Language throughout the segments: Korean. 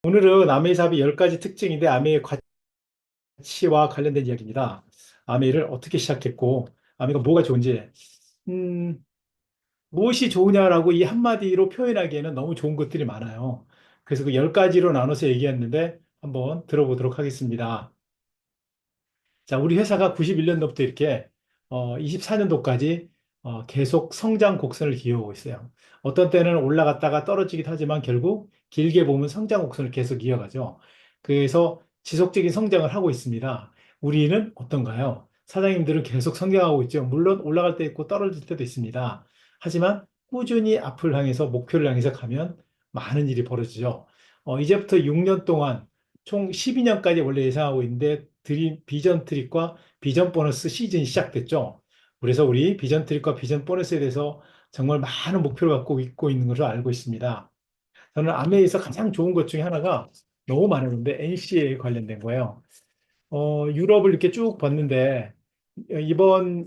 오늘은 아메이 사업의 10가지 특징인데 아메이의 가치와 관련된 이야기입니다. 아메이를 어떻게 시작했고 아메이가 뭐가 좋은지 음, 무엇이 좋으냐라고 이 한마디로 표현하기에는 너무 좋은 것들이 많아요. 그래서 그 10가지로 나눠서 얘기했는데 한번 들어보도록 하겠습니다. 자, 우리 회사가 91년도부터 이렇게 24년도까지 계속 성장 곡선을 기어오고 있어요. 어떤 때는 올라갔다가 떨어지기도 하지만 결국 길게 보면 성장 곡선을 계속 이어가죠. 그래서 지속적인 성장을 하고 있습니다. 우리는 어떤가요? 사장님들은 계속 성장하고 있죠. 물론 올라갈 때 있고 떨어질 때도 있습니다. 하지만 꾸준히 앞을 향해서 목표를 향해서 가면 많은 일이 벌어지죠. 이제부터 6년 동안 총 12년까지 원래 예상하고 있는데 비전 트립과 비전 보너스 시즌이 시작됐죠. 그래서 우리 비전 트립과 비전 보너스에 대해서 정말 많은 목표를 갖고 있고 있는 것으로 알고 있습니다. 저는 아메에서 가장 좋은 것 중에 하나가 너무 많은데 NCA에 관련된 거예요. 유럽을 이렇게 쭉 봤는데 이번에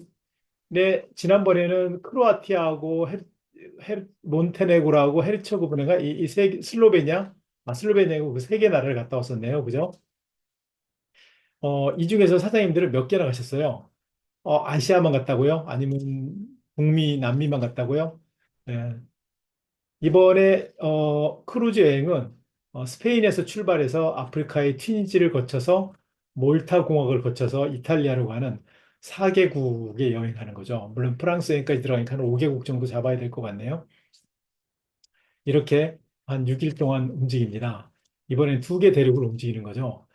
지난번에는 크로아티아하고 몬테네그로하고 헤르체고비나가 슬로베니아고 그 세 개 나라를 갔다 왔었네요. 그죠? 이 중에서 사장님들은 몇 개나 가셨어요? 아시아만 갔다고요? 아니면 북미, 남미만 갔다고요? 네. 이번에 크루즈 여행은 스페인에서 출발해서 아프리카의 튀니지를 거쳐서 몰타 공항을 거쳐서 이탈리아로 가는 4개국에 여행하는 거죠. 물론 프랑스 여행까지 들어가니까 한 5개국 정도 잡아야 될 것 같네요. 이렇게 한 6일 동안 움직입니다. 이번엔 2개 대륙을 움직이는 거죠.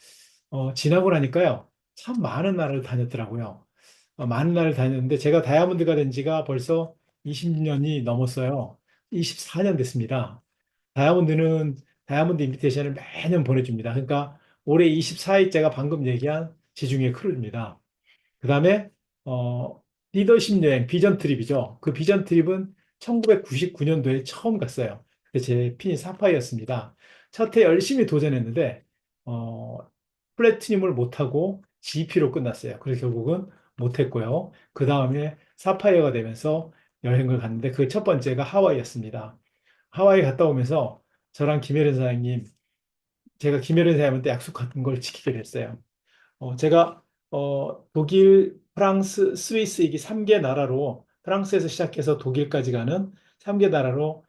지나고 나니까요. 참 많은 나라를 다녔더라고요. 많은 나라를 다녔는데 제가 다이아몬드가 된 지가 벌써 20년이 넘었어요. 24년 됐습니다. 다이아몬드는 다이아몬드 인비테이션을 매년 보내줍니다. 그러니까 올해 24일째가 방금 얘기한 지중해 크루즈입니다. 그 다음에 리더십 여행, 비전 트립이죠. 그 비전 트립은 1999년도에 처음 갔어요. 그때 제 핀이 사파이어였습니다. 첫 해 열심히 도전했는데 어, 플래티늄을 못하고 GP로 끝났어요. 그래서 결국은 못했고요. 그 다음에 사파이어가 되면서 여행을 갔는데 그 첫 번째가 하와이였습니다. 하와이 갔다 오면서 저랑 김혜련 사장님, 제가 김혜련 사장님한테 약속 같은 걸 지키게 됐어요. 제가 독일, 프랑스, 스위스 이게 3개 나라로 프랑스에서 시작해서 독일까지 가는 3개 나라로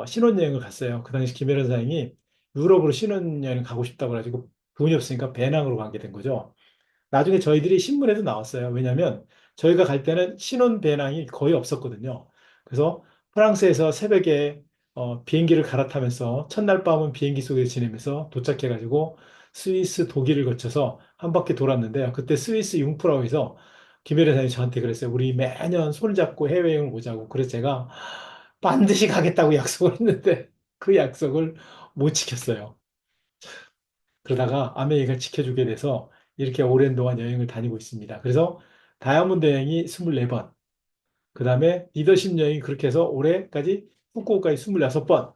신혼여행을 갔어요. 그 당시 김혜련 사장이 유럽으로 신혼여행 가고 싶다고 해가지고 돈이 없으니까 배낭으로 가게 된 거죠. 나중에 저희들이 신문에도 나왔어요. 왜냐하면 저희가 갈 때는 신혼 배낭이 거의 없었거든요. 그래서 프랑스에서 새벽에 비행기를 갈아타면서 첫날 밤은 비행기 속에 지내면서 도착해가지고 스위스, 독일을 거쳐서 한 바퀴 돌았는데요. 그때 스위스 융프라우에서 김혜래 사장이 저한테 그랬어요. 우리 매년 손잡고 해외여행을 오자고. 그래서 제가 반드시 가겠다고 약속을 했는데 그 약속을 못 지켰어요. 그러다가 아메리카를 지켜주게 돼서 이렇게 오랜 동안 여행을 다니고 있습니다. 그래서 다이아몬드 여행이 24번, 그 다음에 리더십 여행이 그렇게 해서 올해까지 후쿠오카에 26번,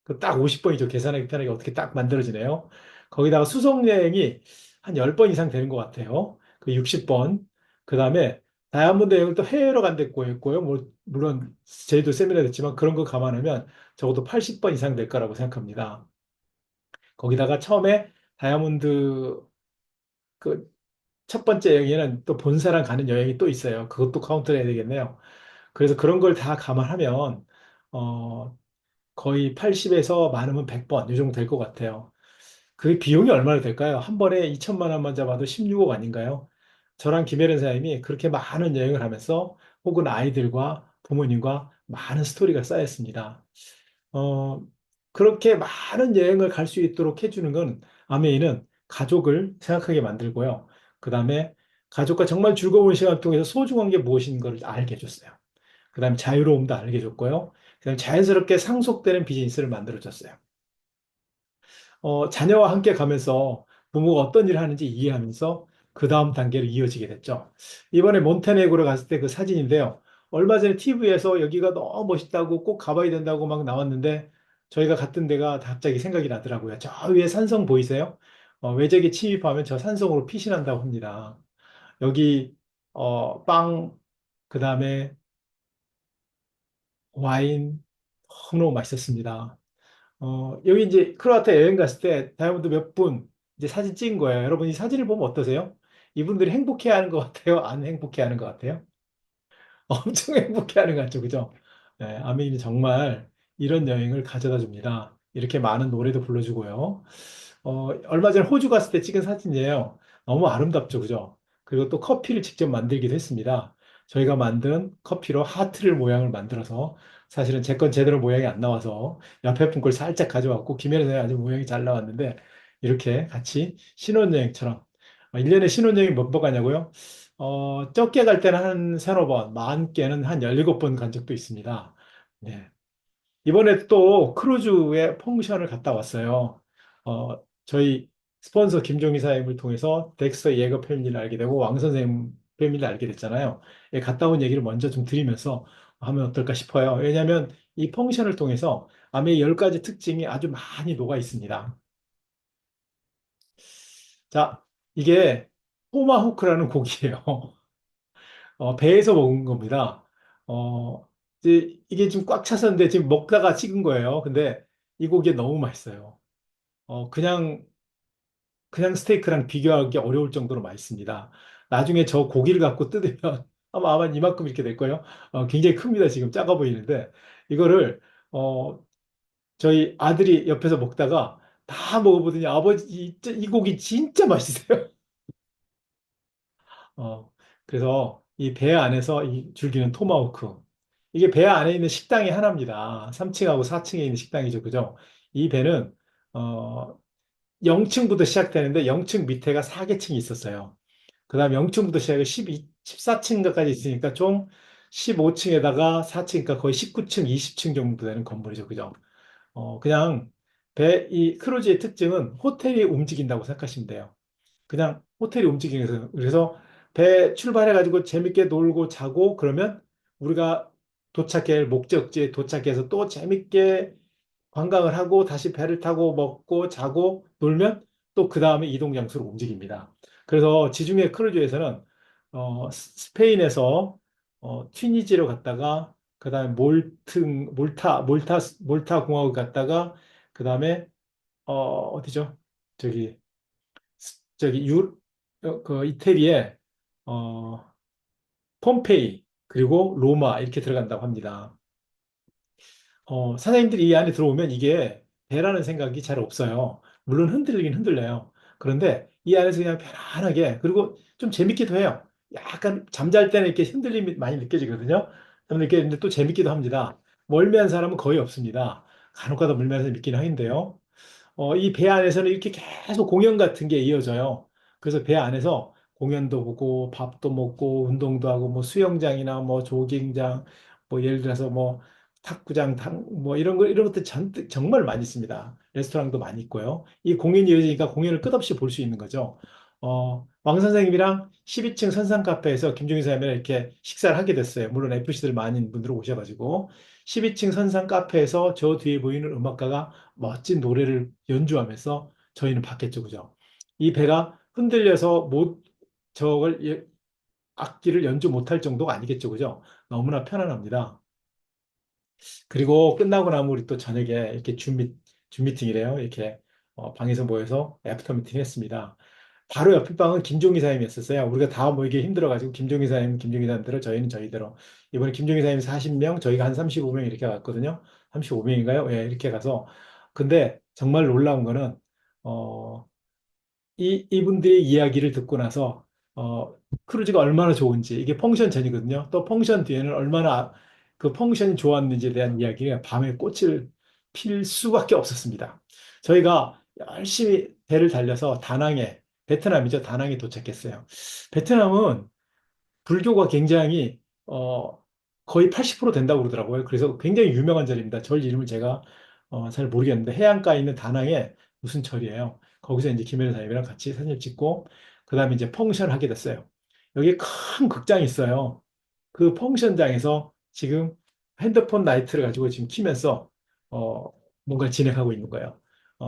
그 딱 50번이죠. 계산하기 편하게 어떻게 딱 만들어지네요. 거기다가 수송 여행이 한 10번 이상 되는 것 같아요. 그 60번. 그 다음에 다이아몬드 여행을 또 해외로 간 데 있고요. 뭐, 물론 저희도 세미나 됐지만 그런 거 감안하면 적어도 80번 이상 될 거라고 생각합니다. 거기다가 처음에 다이아몬드 그 첫 번째 여행에는 또 본사랑 가는 여행이 또 있어요. 그것도 카운트 해야 되겠네요. 그래서 그런 걸 다 감안하면 어, 거의 80에서 많으면 100번 이 정도 될 것 같아요. 그 비용이 얼마나 될까요? 한 번에 2천만 원만 잡아도 16억 아닌가요? 저랑 김혜련 사장님이 그렇게 많은 여행을 하면서 혹은 아이들과 부모님과 많은 스토리가 쌓였습니다. 어, 그렇게 많은 여행을 갈 수 있도록 해주는 건 아메이는 가족을 생각하게 만들고요. 그 다음에 가족과 정말 즐거운 시간을 통해서 소중한 게 무엇인 걸 알게 해줬어요. 그 다음에 자유로움도 알게 해줬고요. 그 다음에 자연스럽게 상속되는 비즈니스를 만들어줬어요. 자녀와 함께 가면서 부모가 어떤 일을 하는지 이해하면서 그 다음 단계로 이어지게 됐죠. 이번에 몬테네그로 갔을 때 그 사진인데요. 얼마 전에 TV에서 여기가 너무 멋있다고 꼭 가봐야 된다고 막 나왔는데 저희가 갔던 데가 갑자기 생각이 나더라고요. 저 위에 산성 보이세요? 외적에 침입하면 저 산성으로 피신한다고 합니다. 여기 빵, 그 다음에 와인 너무너무 맛있었습니다. 여기 이제 크로아티아 여행 갔을 때 다이아몬드 몇 분 이제 사진 찍은 거예요. 여러분 이 사진을 보면 어떠세요? 이분들이 행복해하는 것 같아요? 안 행복해하는 것 같아요? 엄청 행복해하는 것 같죠, 그죠? 네, 아메리는 정말 이런 여행을 가져다 줍니다. 이렇게 많은 노래도 불러주고요. 얼마 전 호주 갔을 때 찍은 사진이에요. 너무 아름답죠, 그죠? 그리고 또 커피를 직접 만들기도 했습니다. 저희가 만든 커피로 하트를 모양을 만들어서 사실은 제 건 제대로 모양이 안 나와서 옆에 분 걸 살짝 가져왔고 김연아 선생님 아주 모양이 잘 나왔는데 이렇게 같이 신혼여행처럼 1년에 신혼여행 몇 번 가냐고요? 적게 갈 때는 한 서너 번, 많게는 한 17번 간 적도 있습니다. 네. 이번에 또 크루즈에 펑션을 갔다 왔어요. 저희 스폰서 김종희 사장님을 통해서 덱스터 예거 패밀리를 알게 되고 왕 선생님 패밀리를 알게 됐잖아요. 예, 갔다 온 얘기를 먼저 좀 드리면서 하면 어떨까 싶어요. 왜냐하면 이 펑션을 통해서 아메의 10가지 특징이 아주 많이 녹아 있습니다. 자, 이게 토마호크라는 고기예요. 배에서 먹은 겁니다. 이제 이게 좀 꽉 찼었는데 지금 먹다가 찍은 거예요. 근데 이 고기 너무 맛있어요. 그냥 스테이크랑 비교하기 어려울 정도로 맛있습니다. 나중에 저 고기를 갖고 뜯으면 아마 이만큼 이렇게 될 거예요. 굉장히 큽니다. 지금 작아 보이는데 이거를 어, 저희 아들이 옆에서 먹다가 다 먹어보더니 아버지 이 고기 진짜 맛있어요. 어, 그래서 이 배 안에서 이 줄기는 토마호크. 이게 배 안에 있는 식당이 하나입니다. 3층하고 4층에 있는 식당이죠. 그죠? 이 배는, 0층부터 시작되는데 0층 밑에가 4개층이 있었어요. 그 다음에 0층부터 시작해 14층까지 있으니까 총 15층에다가 4층이니까 거의 19층, 20층 정도 되는 건물이죠. 그죠? 그냥 이 크루즈의 특징은 호텔이 움직인다고 생각하시면 돼요. 그냥 호텔이 움직이면서 그래서 배 출발해가지고 재밌게 놀고 자고 그러면 우리가 도착할 목적지에 도착해서 또 재밌게 관광을 하고 다시 배를 타고 먹고 자고 놀면 또 그 다음에 이동 장소로 움직입니다. 그래서 지중해 크루즈에서는 스페인에서 튀니지로 갔다가 그 다음에 몰타 공화국 갔다가 그 다음에 어디죠? 저기 저기 그 이태리에 어, 폼페이 그리고 로마 이렇게 들어간다고 합니다. 사장님들이 이 안에 들어오면 이게 배라는 생각이 잘 없어요. 물론 흔들리긴 흔들려요. 그런데 이 안에서 그냥 편안하게 그리고 좀 재밌기도 해요. 약간 잠잘 때는 이렇게 흔들림이 많이 느껴지거든요. 좀 느끼는데 또 재밌기도 합니다. 멀미한 사람은 거의 없습니다. 간혹 가다 멀미해서 믿긴 하는데요. 이 배 안에서는 이렇게 계속 공연 같은 게 이어져요. 그래서 배 안에서 공연도 보고 밥도 먹고 운동도 하고 뭐 수영장이나 뭐 조깅장 뭐 예를 들어서 뭐 탁구장 뭐 이런 것들 잔뜩 정말 많이 있습니다. 레스토랑도 많이 있고요. 이 공연이 이어지니까 공연을 끝없이 볼 수 있는 거죠. 왕 선생님이랑 12층 선상 카페에서 김종인 사람이랑 이렇게 식사를 하게 됐어요. 물론 FC들 많은 분들 오셔가지고 12층 선상 카페에서 저 뒤에 보이는 음악가가 멋진 노래를 연주하면서 저희는 봤겠죠, 그죠? 이 배가 흔들려서 저걸 악기를 연주 못할 정도가 아니겠죠, 그죠? 너무나 편안합니다. 그리고 끝나고 나면 우리 또 저녁에 이렇게 줌 미팅이래요. 이렇게 방에서 모여서 애프터 미팅 했습니다. 바로 옆에 방은 김종희 사장님이었었어요. 우리가 다 모이기 힘들어가지고 김종희 사장님, 김종희 사장님대로 저희는 저희대로. 이번에 김종희 사장님 40명, 저희가 한 35명 이렇게 갔거든요. 35명인가요? 예, 이렇게 가서. 근데 정말 놀라운 거는, 어, 이분들의 이야기를 듣고 나서 크루즈가 얼마나 좋은지 이게 펑션 전이거든요. 또 펑션 뒤에는 얼마나 그 펑션이 좋았는지에 대한 이야기가 밤에 꽃을 필 수밖에 없었습니다. 저희가 열심히 배를 달려서 다낭에 베트남이죠. 다낭에 도착했어요. 베트남은 불교가 굉장히 거의 80% 된다고 그러더라고요. 그래서 굉장히 유명한 절입니다. 절 이름을 제가 잘 모르겠는데 해안가에 있는 다낭에 무슨 절이에요. 거기서 이제 김혜련 사님이랑 같이 사진을 찍고 그다음에 이제 펑션을 하게 됐어요. 여기 큰 극장이 있어요. 그 펑션장에서 지금 핸드폰 라이트를 가지고 지금 키면서 뭔가 진행하고 있는 거예요.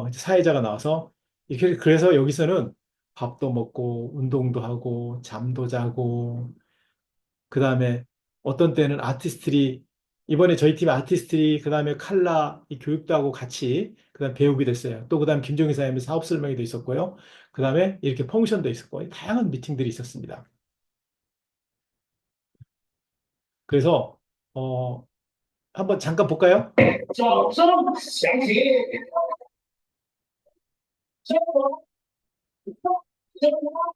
이제 사회자가 나와서 이렇게 그래서 여기서는 밥도 먹고 운동도 하고 잠도 자고 그 다음에 어떤 때는 아티스트들이 이번에 저희 팀 아티스트리, 그 다음에 칼라, 이 교육도 하고 같이, 그 다음 배우게 됐어요. 또 그 다음 김종희 사장님 사업 설명회도 있었고요. 그 다음에 이렇게 펑션도 있었고, 다양한 미팅들이 있었습니다. 그래서, 어, 한번 잠깐 볼까요? 掌声响起，中国中国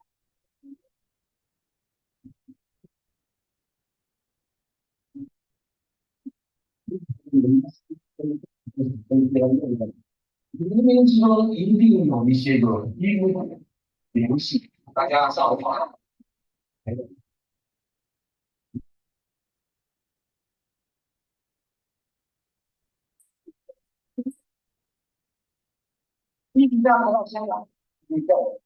冥冥之中一定有一些个因果联系，大家上网一定要回到香港，你就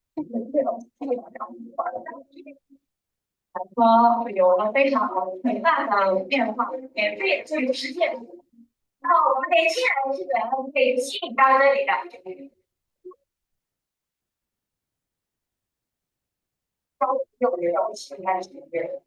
说有了非常伟大的变化，免费自由实践。然后我们年轻人是怎样被吸引到这里的？有人要期待这边。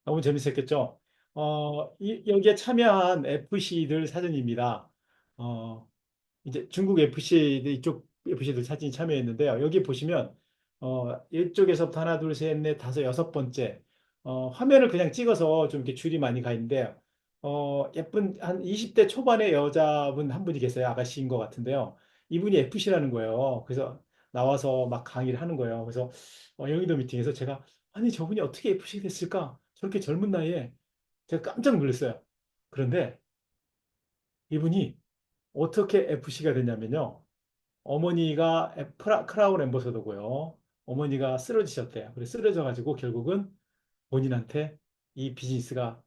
너무 재밌었겠죠? 여기에 참여한 FC들 사진입니다. 어, 이제 중국 FC 이쪽 FC들 사진이 참여했는데요. 여기 보시면 이쪽에서부터 하나, 둘, 셋, 넷, 다섯, 여섯 번째 화면을 그냥 찍어서 좀 이렇게 줄이 많이 가 있는데요. 예쁜 한 20대 초반의 여자분 한 분이 계세요. 아가씨인 것 같은데요. 이분이 FC라는 거예요. 그래서 나와서 막 강의를 하는 거예요. 그래서 영희도 미팅에서 제가 아니 저분이 어떻게 FC 됐을까? 저렇게 젊은 나이에 제가 깜짝 놀랐어요. 그런데 이분이 어떻게 FC가 됐냐면요. 어머니가 크라운 앰버서더고요. 어머니가 쓰러지셨대요. 그래서 쓰러져가지고 결국은 본인한테 이 비즈니스가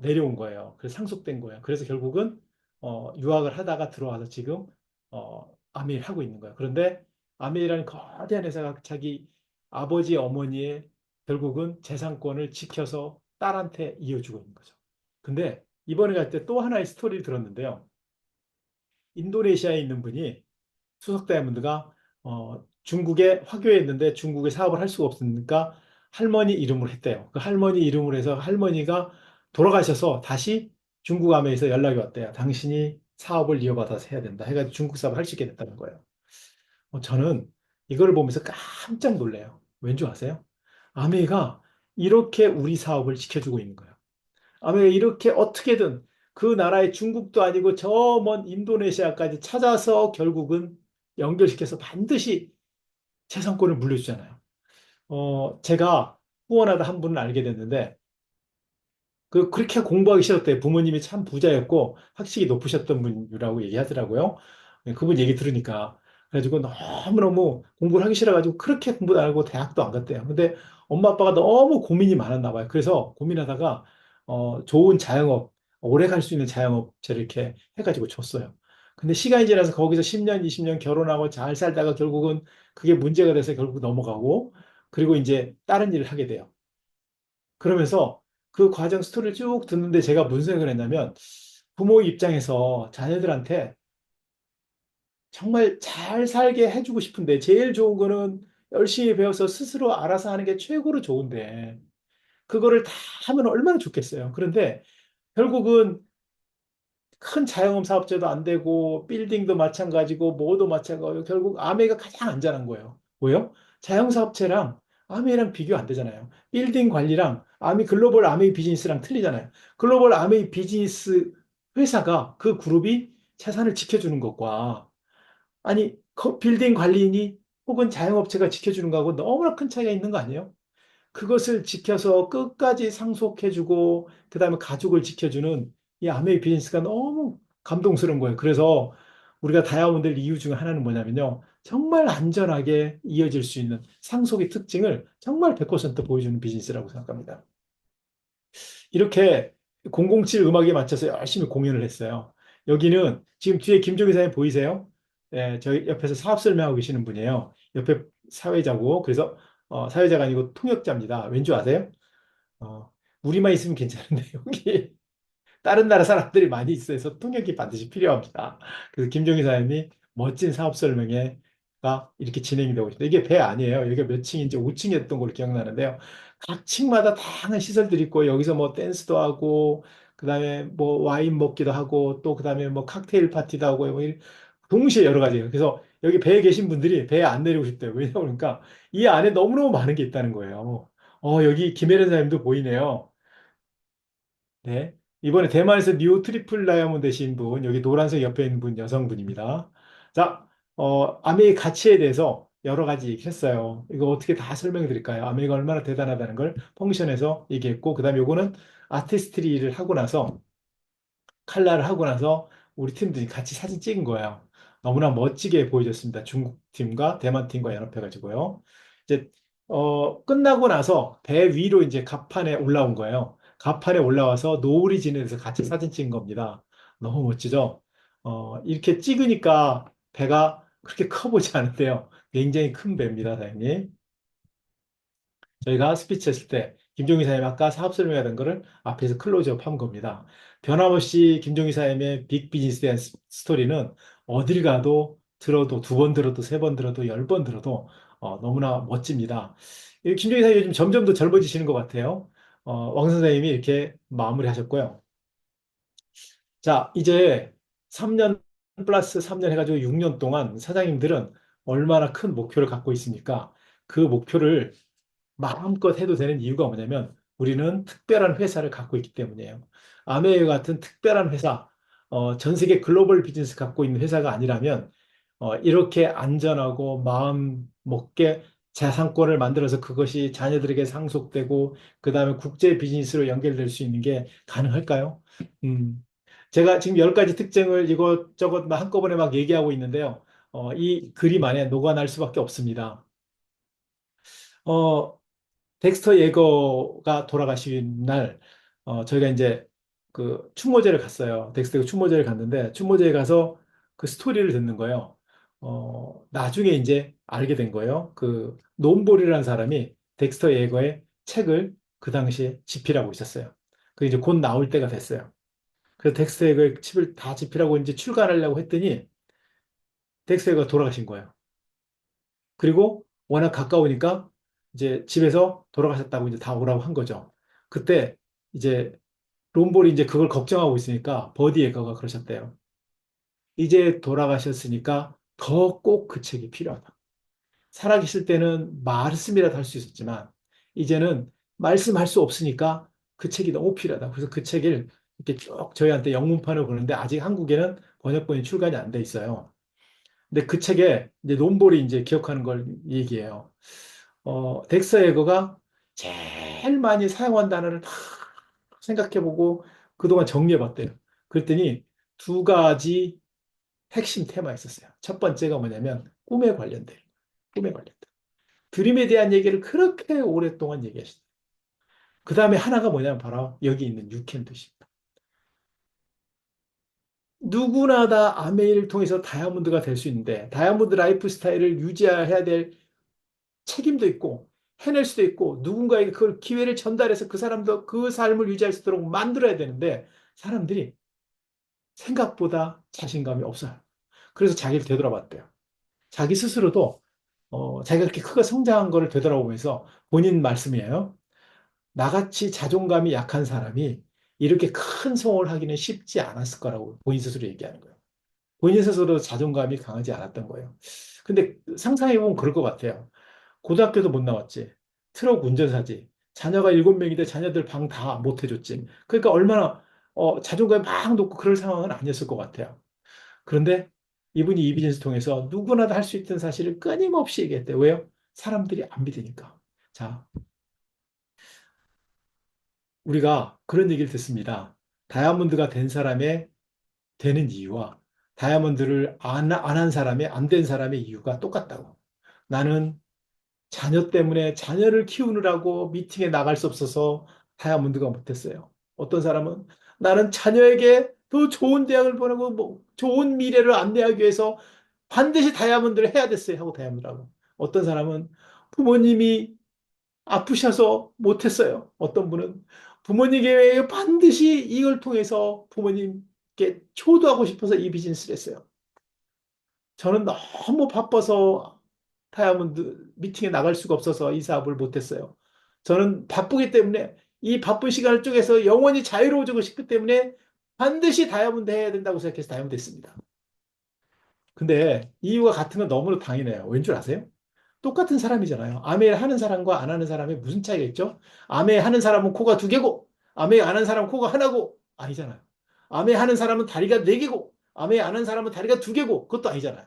내려온 거예요. 그래서 상속된 거예요. 그래서 결국은 유학을 하다가 들어와서 지금 아메이를 하고 있는 거예요. 그런데 아메이라는 거대한 회사가 자기 아버지 어머니의 결국은 재산권을 지켜서 딸한테 이어주고 있는 거죠. 근데 이번에 갈 때 또 하나의 스토리를 들었는데요. 인도네시아에 있는 분이 수석 다이아몬드가 중국에 화교에 있는데 중국에 사업을 할 수가 없으니까 할머니 이름으로 했대요. 그 할머니 이름으로 해서 할머니가 돌아가셔서 다시 중국 아메에서 연락이 왔대요. 당신이 사업을 이어받아서 해야 된다. 해가지고 중국 사업을 할 수 있게 됐다는 거예요. 저는 이걸 보면서 깜짝 놀래요. 왠지 아세요? 아메가 이렇게 우리 사업을 지켜주고 있는 거예요. 아메가 이렇게 어떻게든 그 나라의 중국도 아니고 저 먼 인도네시아까지 찾아서 결국은 연결시켜서 반드시 재산권을 물려주잖아요. 제가 후원하다 한 분을 알게 됐는데, 그렇게 공부하기 싫었대요. 부모님이 참 부자였고, 학식이 높으셨던 분이라고 얘기하더라고요. 그분 얘기 들으니까. 그래가지고 너무너무 공부를 하기 싫어가지고 그렇게 공부도 안 하고 대학도 안 갔대요. 근데 엄마 아빠가 너무 고민이 많았나 봐요. 그래서 고민하다가, 좋은 자영업, 오래 갈 수 있는 자영업체를 이렇게 해가지고 줬어요. 근데 시간이 지나서 거기서 10년, 20년 결혼하고 잘 살다가 결국은 그게 문제가 돼서 결국 넘어가고, 그리고 이제 다른 일을 하게 돼요. 그러면서 그 과정 스토리를 쭉 듣는데 제가 무슨 생각을 했냐면 부모 입장에서 자녀들한테 정말 잘 살게 해주고 싶은데 제일 좋은 거는 열심히 배워서 스스로 알아서 하는 게 최고로 좋은데 그거를 다 하면 얼마나 좋겠어요. 그런데 결국은 큰 자영업 사업자도 안 되고 빌딩도 마찬가지고 뭐도 마찬가지고 결국 아메가 가장 안전한 거예요. 왜요? 자영업 사업체랑 아메랑 비교 안 되잖아요. 빌딩 관리랑 아메 글로벌 아메 비즈니스랑 틀리잖아요. 글로벌 아메 비즈니스 회사가 그 그룹이 재산을 지켜주는 것과 아니 빌딩 관리인이 혹은 자영업체가 지켜주는 거하고 너무나 큰 차이가 있는 거 아니에요? 그것을 지켜서 끝까지 상속해주고 그다음에 가족을 지켜주는 이 아메이 비즈니스가 너무 감동스러운 거예요. 그래서 우리가 다이아몬드 이유 중에 하나는 뭐냐면요. 정말 안전하게 이어질 수 있는 상속의 특징을 정말 100% 보여주는 비즈니스라고 생각합니다. 이렇게 007 음악에 맞춰서 열심히 공연을 했어요. 여기는 지금 뒤에 김종희 사장님 보이세요? 네, 저희 옆에서 사업 설명하고 계시는 분이에요. 옆에 사회자고 그래서 사회자가 아니고 통역자입니다. 왠지 아세요? 어, 우리만 있으면 괜찮은데 여기 다른 나라 사람들이 많이 있어서 통역이 반드시 필요합니다. 그래서 김종희 사장님이 멋진 사업 설명회가 이렇게 진행이 되고 있습니다. 이게 배 아니에요. 여기가 몇 층인지 5층이었던 걸로 기억나는데요. 각 층마다 다양한 시설들이 있고 여기서 뭐 댄스도 하고 그다음에 뭐 와인 먹기도 하고 또 그다음에 뭐 칵테일 파티도 하고 뭐 동시에 여러 가지예요. 그래서 여기 배에 계신 분들이 배에 안 내리고 싶대요. 왜냐면 그러니까 이 안에 너무너무 많은 게 있다는 거예요. 여기 김혜련 사장님도 보이네요. 네. 이번에 대만에서 니오 트리플 다이아몬드 되신 분, 여기 노란색 옆에 있는 분 여성분입니다. 자, 아메이 가치에 대해서 여러 가지 얘기했어요. 이거 어떻게 다 설명해 드릴까요? 아메이가 얼마나 대단하다는 걸 펑션에서 얘기했고, 그 다음에 요거는 아티스트리를 하고 나서 칼라를 하고 나서 우리 팀들이 같이 사진 찍은 거예요. 너무나 멋지게 보여줬습니다. 중국 팀과 대만 팀과 연합해가지고요. 이제 끝나고 나서 배 위로 이제 갑판에 올라온 거예요. 갑판에 올라와서 노을이 지는 데서 같이 사진 찍은 겁니다. 너무 멋지죠? 이렇게 찍으니까 배가 그렇게 커 보지 않은데요. 굉장히 큰 배입니다, 사장님. 저희가 스피치 했을 때 김종희 사장님 아까 사업 설명하던 거를 앞에서 클로즈업 한 겁니다. 변함없이 김종희 사장님의 빅 비즈니스에 대한 스토리는 어딜 가도 들어도 두 번 들어도 세 번 들어도 열 번 들어도 너무나 멋집니다. 이 김종희 사장님 요즘 점점 더 젊어지시는 것 같아요. 왕 선생님이 이렇게 마무리하셨고요. 자, 이제 3년 플러스 3년 해가지고 6년 동안 사장님들은 얼마나 큰 목표를 갖고 있습니까? 그 목표를 마음껏 해도 되는 이유가 뭐냐면 우리는 특별한 회사를 갖고 있기 때문이에요. 아메이 같은 특별한 회사, 전 세계 글로벌 비즈니스 갖고 있는 회사가 아니라면 이렇게 안전하고 마음 먹게 자산권을 만들어서 그것이 자녀들에게 상속되고 그 다음에 국제 비즈니스로 연결될 수 있는 게 가능할까요? 음, 제가 지금 10가지 특징을 이것저것 막 한꺼번에 막 얘기하고 있는데요. 이 그림 안에 녹아날 수밖에 없습니다. 어, 덱스터 예거가 돌아가신 날, 저희가 이제 그 추모제를 갔어요. 덱스터가 추모제를 갔는데, 추모제에 가서 그 스토리를 듣는 거예요. 나중에 이제 알게 된 거예요. 그 논볼이라는 사람이 덱스터 예거의 책을 그 당시에 집필하고 있었어요. 그 이제 곧 나올 때가 됐어요. 그래서 덱스터 예거의 책을 다 집필하고 이제 출간하려고 했더니 덱스터 예거가 돌아가신 거예요. 그리고 워낙 가까우니까 이제 집에서 돌아가셨다고 이제 다 오라고 한 거죠. 그때 이제 롬볼이 이제 그걸 걱정하고 있으니까 버디 에거가 그러셨대요. 이제 돌아가셨으니까 더 꼭 그 책이 필요하다. 살아계실 때는 말씀이라도 할 수 있었지만 이제는 말씀할 수 없으니까 그 책이 너무 필요하다. 그래서 그 책을 이렇게 쭉 저희한테 영문판을 보는데 아직 한국에는 번역본이 출간이 안 돼 있어요. 근데 그 책에 이제 롬볼이 이제 기억하는 걸 얘기해요. 덱스터 에거가 제일 많이 사용한 단어를 다 생각해보고 그동안 정리해봤대요. 그랬더니 두 가지 핵심 테마 있었어요. 첫 번째가 뭐냐면 꿈에 관련된, 꿈에 관련된. 드림에 대한 얘기를 그렇게 오랫동안 얘기하시죠. 그 다음에 하나가 뭐냐면 바로 여기 있는 유캔도시입니다. 누구나 다 아메이를 통해서 다이아몬드가 될 수 있는데 다이아몬드 라이프 스타일을 유지해야 될 책임도 있고 해낼 수도 있고 누군가에게 그걸 기회를 전달해서 그 사람도 그 삶을 유지할 수 있도록 만들어야 되는데 사람들이 생각보다 자신감이 없어요. 그래서 자기를 되돌아봤대요. 자기 스스로도 자기가 그렇게 크게 성장한 거를 되돌아보면서 본인 말씀이에요. 나같이 자존감이 약한 사람이 이렇게 큰 성공을 하기는 쉽지 않았을 거라고 본인 스스로 얘기하는 거예요. 본인 스스로 자존감이 강하지 않았던 거예요. 근데 상상해보면 그럴 것 같아요. 고등학교도 못 나왔지. 트럭 운전사지. 자녀가 7명인데 자녀들 방 다 못 해줬지. 그러니까 얼마나 자존감이 막 높고 그럴 상황은 아니었을 것 같아요. 그런데 이분이 이 비즈니스 통해서 누구나 다 할 수 있다는 사실을 끊임없이 얘기했대요. 왜요? 사람들이 안 믿으니까. 자, 우리가 그런 얘기를 듣습니다. 다이아몬드가 된 사람의 되는 이유와 다이아몬드를 안 한 사람의 안 된 사람의 이유가 똑같다고. 나는 자녀 때문에 자녀를 키우느라고 미팅에 나갈 수 없어서 다이아몬드가 못했어요. 어떤 사람은 나는 자녀에게 더 좋은 대학을 보내고 뭐 좋은 미래를 안내하기 위해서 반드시 다이아몬드를 해야 됐어요 하고 다이아몬드라고. 어떤 사람은 부모님이 아프셔서 못했어요. 어떤 분은 부모님에게 반드시 이걸 통해서 부모님께 효도하고 싶어서 이 비즈니스를 했어요. 저는 너무 바빠서 다이아몬드 미팅에 나갈 수가 없어서 이 사업을 못했어요. 저는 바쁘기 때문에 이 바쁜 시간을 쪼개서 영원히 자유로워지고 싶기 때문에 반드시 다이아몬드 해야 된다고 생각해서 다이아몬드 했습니다. 근데 이유가 같은 건 너무나 당연해요. 왠 줄 아세요? 똑같은 사람이잖아요. 아메 하는 사람과 안 하는 사람이 무슨 차이가 있죠? 아메 하는 사람은 코가 두 개고, 아메 안 하는 사람은 코가 하나고, 아니잖아요. 아메 하는 사람은 다리가 네 개고, 아메 안 하는 사람은 다리가 두 개고, 그것도 아니잖아요.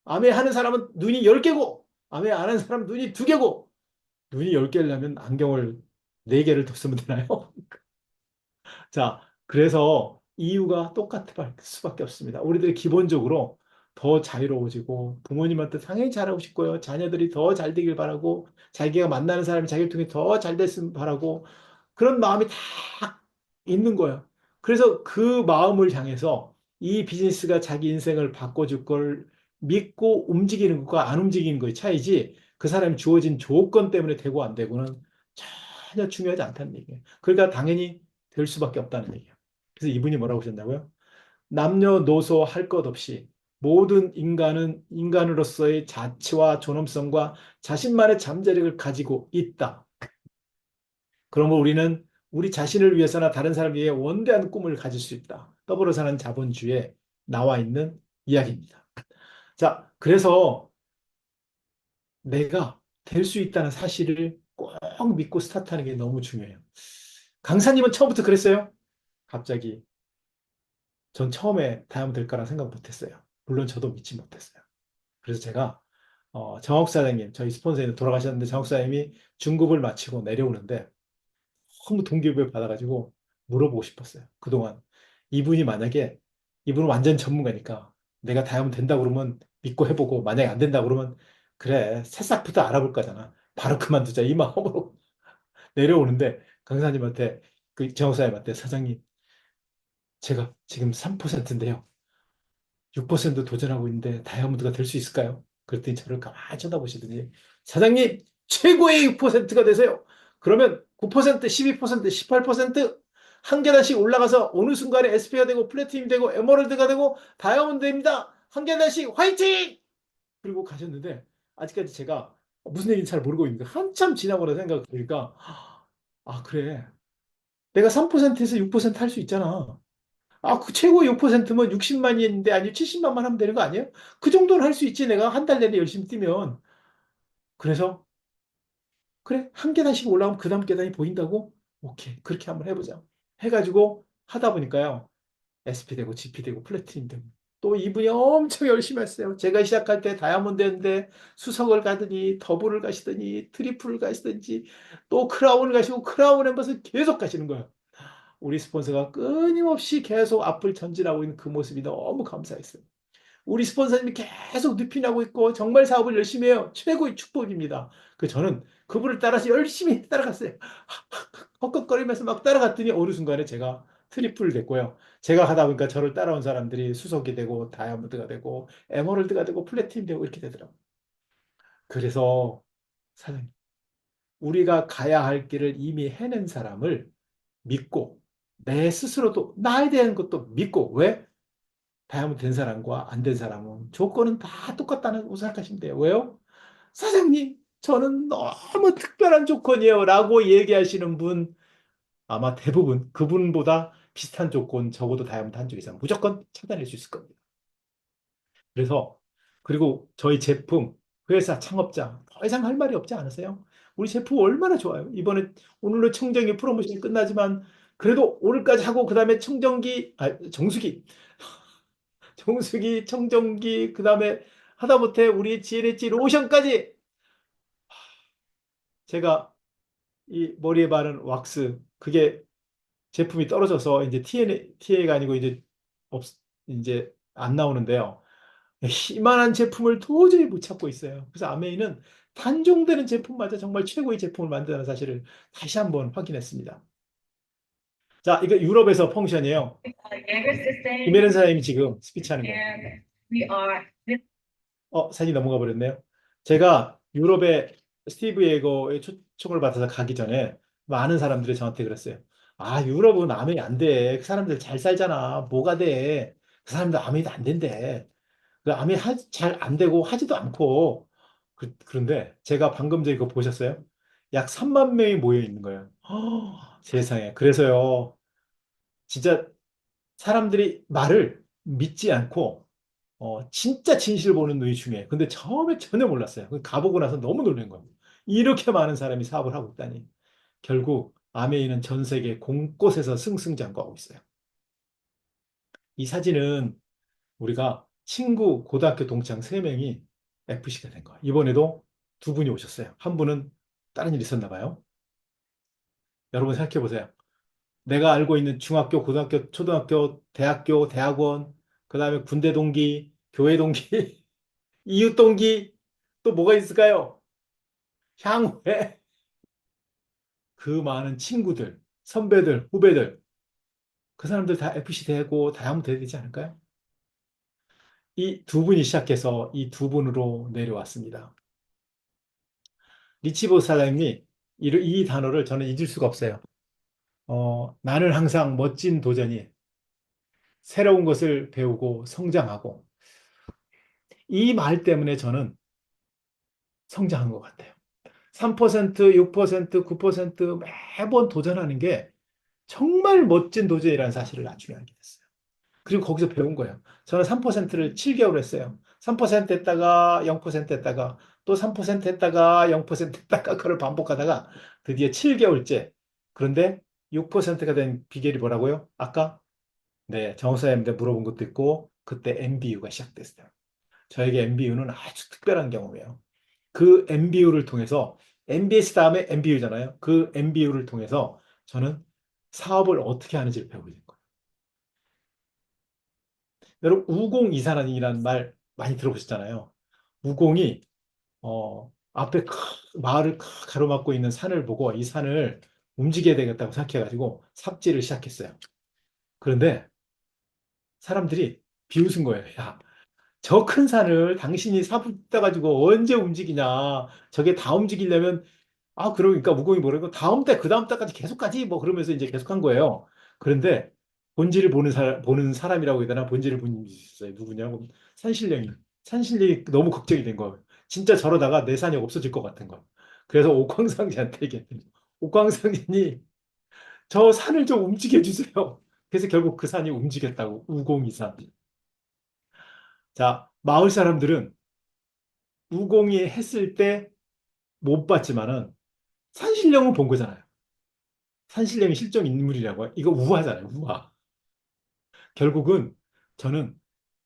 아메 하는 사람은 눈이 열 개고, 아메 안 하는 사람은 눈이 두 개고, 눈이 열 개려면 안경을 네 개를 더 쓰면 되나요? 자, 그래서 이유가 똑같을 수밖에 없습니다. 우리들이 기본적으로 더 자유로워지고 부모님한테 당연히 잘하고 싶고요. 자녀들이 더 잘 되길 바라고 자기가 만나는 사람이 자기를 통해 더 잘 됐으면 바라고 그런 마음이 다 있는 거예요. 그래서 그 마음을 향해서 이 비즈니스가 자기 인생을 바꿔줄 걸 믿고 움직이는 것과 안 움직이는 것의 차이지 그 사람이 주어진 조건 때문에 되고 안 되고는 전혀 중요하지 않다는 얘기예요. 그러니까 당연히 될 수밖에 없다는 얘기예요. 그래서 이분이 뭐라고 하셨냐고요? 남녀노소 할 것 없이 모든 인간은 인간으로서의 자치와 존엄성과 자신만의 잠재력을 가지고 있다. 그러면 우리는 우리 자신을 위해서나 다른 사람을 위해 원대한 꿈을 가질 수 있다. 더불어 사는 자본주의에 나와 있는 이야기입니다. 자, 그래서 내가 될 수 있다는 사실을 꼭 믿고 스타트하는 게 너무 중요해요. 강사님은 처음부터 그랬어요? 갑자기 전 처음에 다이아몬드 될 거라 생각 못했어요. 물론 저도 믿지 못했어요. 그래서 제가 정옥 사장님, 저희 스폰서님 돌아가셨는데 정옥 사장님이 중급을 마치고 내려오는데 너무 동기부여 받아가지고 물어보고 싶었어요. 그동안 이분이 만약에 이분은 완전 전문가니까 내가 다이아몬드 된다 그러면 믿고 해보고 만약에 안 된다 그러면 그래 새싹부터 알아볼 거잖아. 바로 그만두자 이 마음으로 내려오는데 강사님한테 그 정옥 사장님한테 사장님 제가 지금 3%인데요. 6% 도전하고 있는데 다이아몬드가 될 수 있을까요? 그랬더니 저를 가만히 쳐다보시더니 사장님 최고의 6%가 되세요. 그러면 9%, 12%, 18%한 계단씩 올라가서 어느 순간에 SP가 되고 플래티넘이 되고 에메랄드가 되고 다이아몬드입니다. 한 계단씩 화이팅! 그리고 가셨는데 아직까지 제가 무슨 얘기인지 잘 모르고 있는데 한참 지나고 나 생각 보니까 아 그래 내가 3%에서 6%할 수 있잖아. 아, 그 최고 6%면 60만인데 아니 70만만 하면 되는 거 아니에요? 그 정도는 할 수 있지. 내가 한 달 내내 열심히 뛰면. 그래서 그래 한 계단씩 올라가면 그 다음 계단이 보인다고? 오케이 그렇게 한번 해보자. 해가지고 하다 보니까요. SP 되고 GP 되고 플래티넘 되고 또 이분이 엄청 열심히 했어요. 제가 시작할 때 다이아몬드였는데 수석을 가더니 더블을 가시더니 트리플을 가시든지 또 크라운을 가시고 크라운 엠버스 계속 가시는 거예요. 우리 스폰서가 끊임없이 계속 앞을 전진하고 있는 그 모습이 너무 감사했어요. 우리 스폰서님이 계속 늪이나고 있고 정말 사업을 열심히 해요. 최고의 축복입니다. 그 저는 그분을 따라서 열심히 따라갔어요. 헉헉거리면서 막 따라갔더니 어느 순간에 제가 트리플을 됐고요. 제가 하다 보니까 저를 따라온 사람들이 수석이 되고 다이아몬드가 되고 에메랄드가 되고 플래티넘 되고 이렇게 되더라고요. 그래서 사장님, 우리가 가야 할 길을 이미 해낸 사람을 믿고 내 스스로도 나에 대한 것도 믿고 왜? 다이아몬드 된 사람과 안 된 사람은 조건은 다 똑같다는 생각하시면 돼요. 왜요? 사장님, 저는 너무 특별한 조건이에요. 라고 얘기하시는 분 아마 대부분 그분보다 비슷한 조건 적어도 다이아몬드 한 쪽 이상 무조건 찾아낼 수 있을 겁니다. 그래서 그리고 저희 제품, 회사, 창업자 더 이상 할 말이 없지 않으세요? 우리 제품 얼마나 좋아요. 이번에 오늘로 청정기 프로모션이 끝나지만 그래도 오늘까지 하고 그다음에 청정기, 정수기 정수기, 청정기, 그 다음에 하다못해 우리 GNH 로션까지 제가 이 머리에 바른 왁스, 그게 제품이 떨어져서 이제 TA가 아니고 이제 없, 이제 안 나오는데요. 이만한 제품을 도저히 못 찾고 있어요. 그래서 아메이는 단종되는 제품마저 정말 최고의 제품을 만드는 사실을 다시 한번 확인했습니다. 자, 이거 유럽에서 펑션이에요. Younger sister, 김혜련 사장님이 지금 스피치하는 거. and we are 사진이 넘어가 버렸네요. 제가 유럽에 스티브 예거의 초청을 받아서 가기 전에 많은 사람들이 저한테 그랬어요. 아, 유럽은 아멘이 안 돼. 그 사람들 잘 살잖아. 뭐가 돼? 그 사람들 아멘이 안 된대. 그 아멘 잘 안 되고 하지도 않고. 그런데 제가 방금 전에 그거 보셨어요? 약 3만 명이 모여 있는 거예요. 세상에. 그래서요, 진짜 사람들이 말을 믿지 않고, 진짜 진실을 보는 눈이 중요해요. 근데 처음에 전혀 몰랐어요. 가보고 나서 너무 놀란 거예요. 이렇게 많은 사람이 사업을 하고 있다니. 결국 아메이는 전 세계 곳곳에서 승승장구하고 있어요. 이 사진은 우리가 친구 고등학교 동창 3명이 FC가 된 거예요. 이번에도 2분이 오셨어요. 한 분은 다른 일이 있었나 봐요. 여러분 생각해 보세요. 내가 알고 있는 중학교, 고등학교, 초등학교, 대학교, 대학원, 그 다음에 군대 동기, 교회 동기, 이웃 동기, 또 뭐가 있을까요? 향후에 그 많은 친구들, 선배들, 후배들, 그 사람들 다 FC 되고 다이아몬드 돼야 되지 않을까요? 이 2분이 시작해서 이 2분으로 내려왔습니다. 리치보 사장님이 이 단어를 저는 잊을 수가 없어요. 나는 항상 멋진 도전이 새로운 것을 배우고 성장하고 이 말 때문에 저는 성장한 것 같아요. 3%, 6%, 9% 매번 도전하는 게 정말 멋진 도전이라는 사실을 나중에 알게 됐어요. 그리고 거기서 배운 거예요. 저는 3%를 7개월 했어요. 3% 했다가 0% 했다가 또 3% 했다가 0% 했다가 그걸 반복하다가 드디어 7개월째. 그런데 6%가 된 비결이 뭐라고요? 아까 네, 정사님한테 물어본 것도 있고 그때 MBU가 시작됐어요. 저에게 MBU는 아주 특별한 경험이에요. 그 MBU를 통해서 MBS 다음에 MBU잖아요. 그 MBU를 통해서 저는 사업을 어떻게 하는지를 배우게 된 거예요. 여러분 우공이산이라는 말 많이 들어보셨잖아요. 우공이 앞에 마을을 가로막고 있는 산을 보고 이 산을 움직여야 되겠다고 생각해가지고 삽질을 시작했어요. 그런데 사람들이 비웃은 거예요. 야, 저 큰 산을 당신이 삽을 따가지고 언제 움직이냐. 저게 다 움직이려면 그러니까 무공이 뭐라고 다음 달, 그 다음 달까지 계속 가지 뭐 그러면서 이제 계속 한 거예요. 그런데 본질을 보는 사람이라고 해야 되나 본질을 본 분이 있었어요. 누구냐고 산신령이. 산신령이 너무 걱정이 된 거예요. 진짜 저러다가 내 산이 없어질 것 같은 거예요. 그래서 옥황상제한테 얘기했더니 옥황상제니 저 산을 좀 움직여 주세요. 그래서 결국 그 산이 움직였다고 우공이산. 자, 마을 사람들은 우공이 했을 때 못 봤지만은 산신령은 본 거잖아요. 산신령이 실존 인물이라고 이거 우화잖아요. 우화. 결국은 저는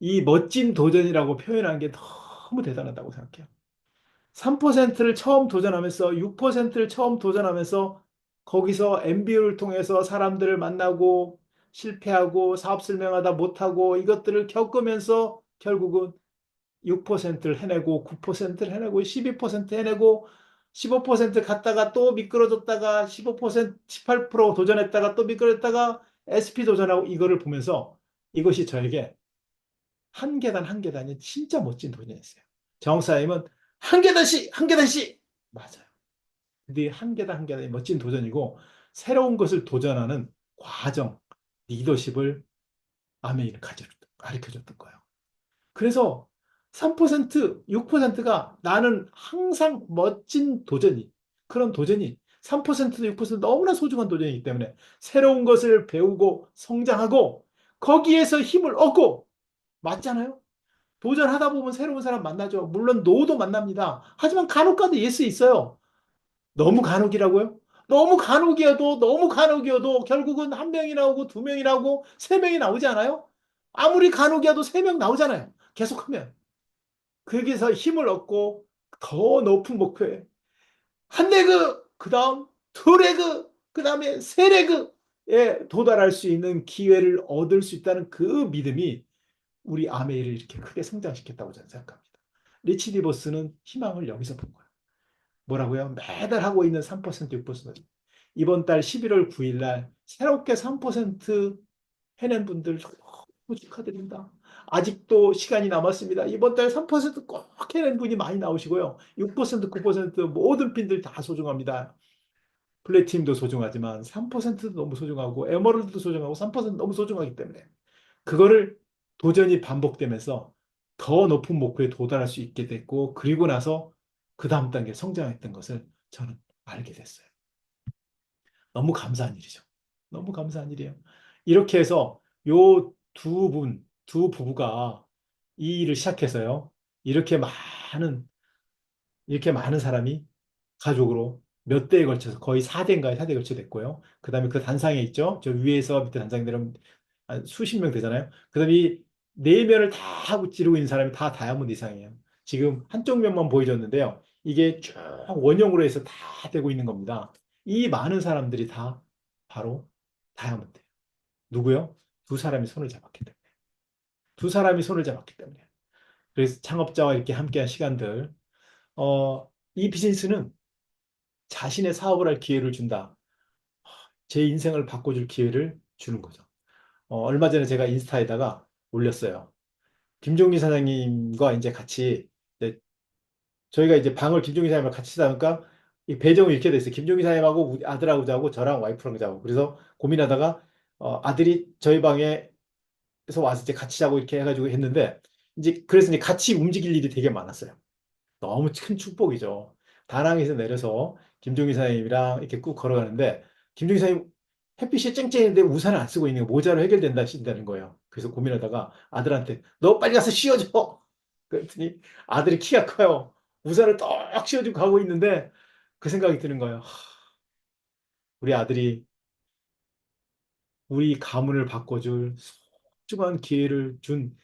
이 멋진 도전이라고 표현한 게 너무 대단하다고 생각해요. 3%를 처음 도전하면서 6%를 처음 도전하면서 거기서 MBO를 통해서 사람들을 만나고 실패하고 사업 설명하다 못하고 이것들을 겪으면서 결국은 6%를 해내고 9%를 해내고 12% 해내고 15% 갔다가 또 미끄러졌다가 15% 18% 도전했다가 또 미끄러졌다가 SP 도전하고 이거를 보면서 이것이 저에게 한 계단 한 계단이 진짜 멋진 도전이었어요. 정사님은 한 계단씩 한 계단씩 맞아요. 근데 한 계단 한 계단이 멋진 도전이고 새로운 것을 도전하는 과정 리더십을 아메이는 가르쳐 줬던 거예요. 그래서 3%, 6%가 나는 항상 멋진 도전이, 그런 도전이 3%도 6%도 너무나 소중한 도전이기 때문에 새로운 것을 배우고 성장하고 거기에서 힘을 얻고 맞잖아요? 도전하다 보면 새로운 사람 만나죠. 물론 노도 만납니다. 하지만 간혹가다 예수 있어요. 너무 간혹이라고요? 너무 간혹이어도 결국은 한 명이 나오고 2명이 나오고 3명이 나오지 않아요? 아무리 간혹이어도 3명 나오잖아요. 계속하면. 거기서 힘을 얻고 더 높은 목표에 한 레그, 그 다음 두 레그, 그 다음에 세 레그에 도달할 수 있는 기회를 얻을 수 있다는 그 믿음이 우리 아메이를 이렇게 크게 성장시켰다고 저는 생각합니다. 리치 디버스는 희망을 여기서 본 거예요. 뭐라고요? 매달 하고 있는 3%, 6%. 이번 달 11월 9일 날 새롭게 3% 해낸 분들 너무 축하드립니다. 아직도 시간이 남았습니다. 이번 달 3%꼭 해낸 분이 많이 나오시고요. 6%, 9% 모든 핀들 다 소중합니다. 플래티넘도 소중하지만 3%도 너무 소중하고 에메랄드도 소중하고 3% 너무 소중하기 때문에 그거를 도전이 반복되면서 더 높은 목표에 도달할 수 있게 됐고 그리고 나서 그 다음 단계 성장했던 것을 저는 알게 됐어요. 너무 감사한 일이죠. 너무 감사한 일이에요. 이렇게 해서 요 두 부부가 이 일을 시작해서요. 이렇게 많은 이렇게 많은 사람이 가족으로 몇 대에 걸쳐서 거의 4대인가요? 4대에 걸쳐 됐고요. 그 다음에 그 단상에 있죠. 저 위에서 밑에 단상 내려면 한 수십 명 되잖아요. 그 다음에 이 네 면을 다 하고 찌르고 있는 사람이 다 다이아몬드 이상이에요. 지금 한쪽 면만 보여줬는데요. 이게 쭉 원형으로 해서 다 되고 있는 겁니다. 이 많은 사람들이 다 바로 다이아몬드예요. 누구요? 두 사람이 손을 잡았기 때문에. 두 사람이 손을 잡았기 때문에. 그래서 창업자와 이렇게 함께한 시간들, 이 비즈니스는 자신의 사업을 할 기회를 준다. 제 인생을 바꿔줄 기회를 주는 거죠. 얼마 전에 제가 인스타에다가 올렸어요. 김종기 사장님과 이제 같이, 이제 저희가 이제 방을 김종기 사장님과 같이 자니까 이 배정이 이렇게 돼 있어요. 김종기 사장님하고 우리 아들하고 자고 저랑 와이프랑 자고. 그래서 고민하다가 아들이 저희 방에서 와서 이제 같이 자고 이렇게 해가지고 했는데 이제 그래서 이제 같이 움직일 일이 되게 많았어요. 너무 큰 축복이죠. 다낭에서 내려서 김종기 사장님이랑 이렇게 꾹 걸어가는데 김종기 사장님 햇빛이 쨍쨍했는데 우산을 안 쓰고 있는 거 모자로 해결된다 신다는 거예요. 그래서 고민하다가 아들한테 너 빨리 가서 씌워줘. 그랬더니 아들이 키가 커요. 우산을 떡 씌워주고 가고 있는데 그 생각이 드는 거예요. 우리 아들이 우리 가문을 바꿔줄 소중한 기회를 준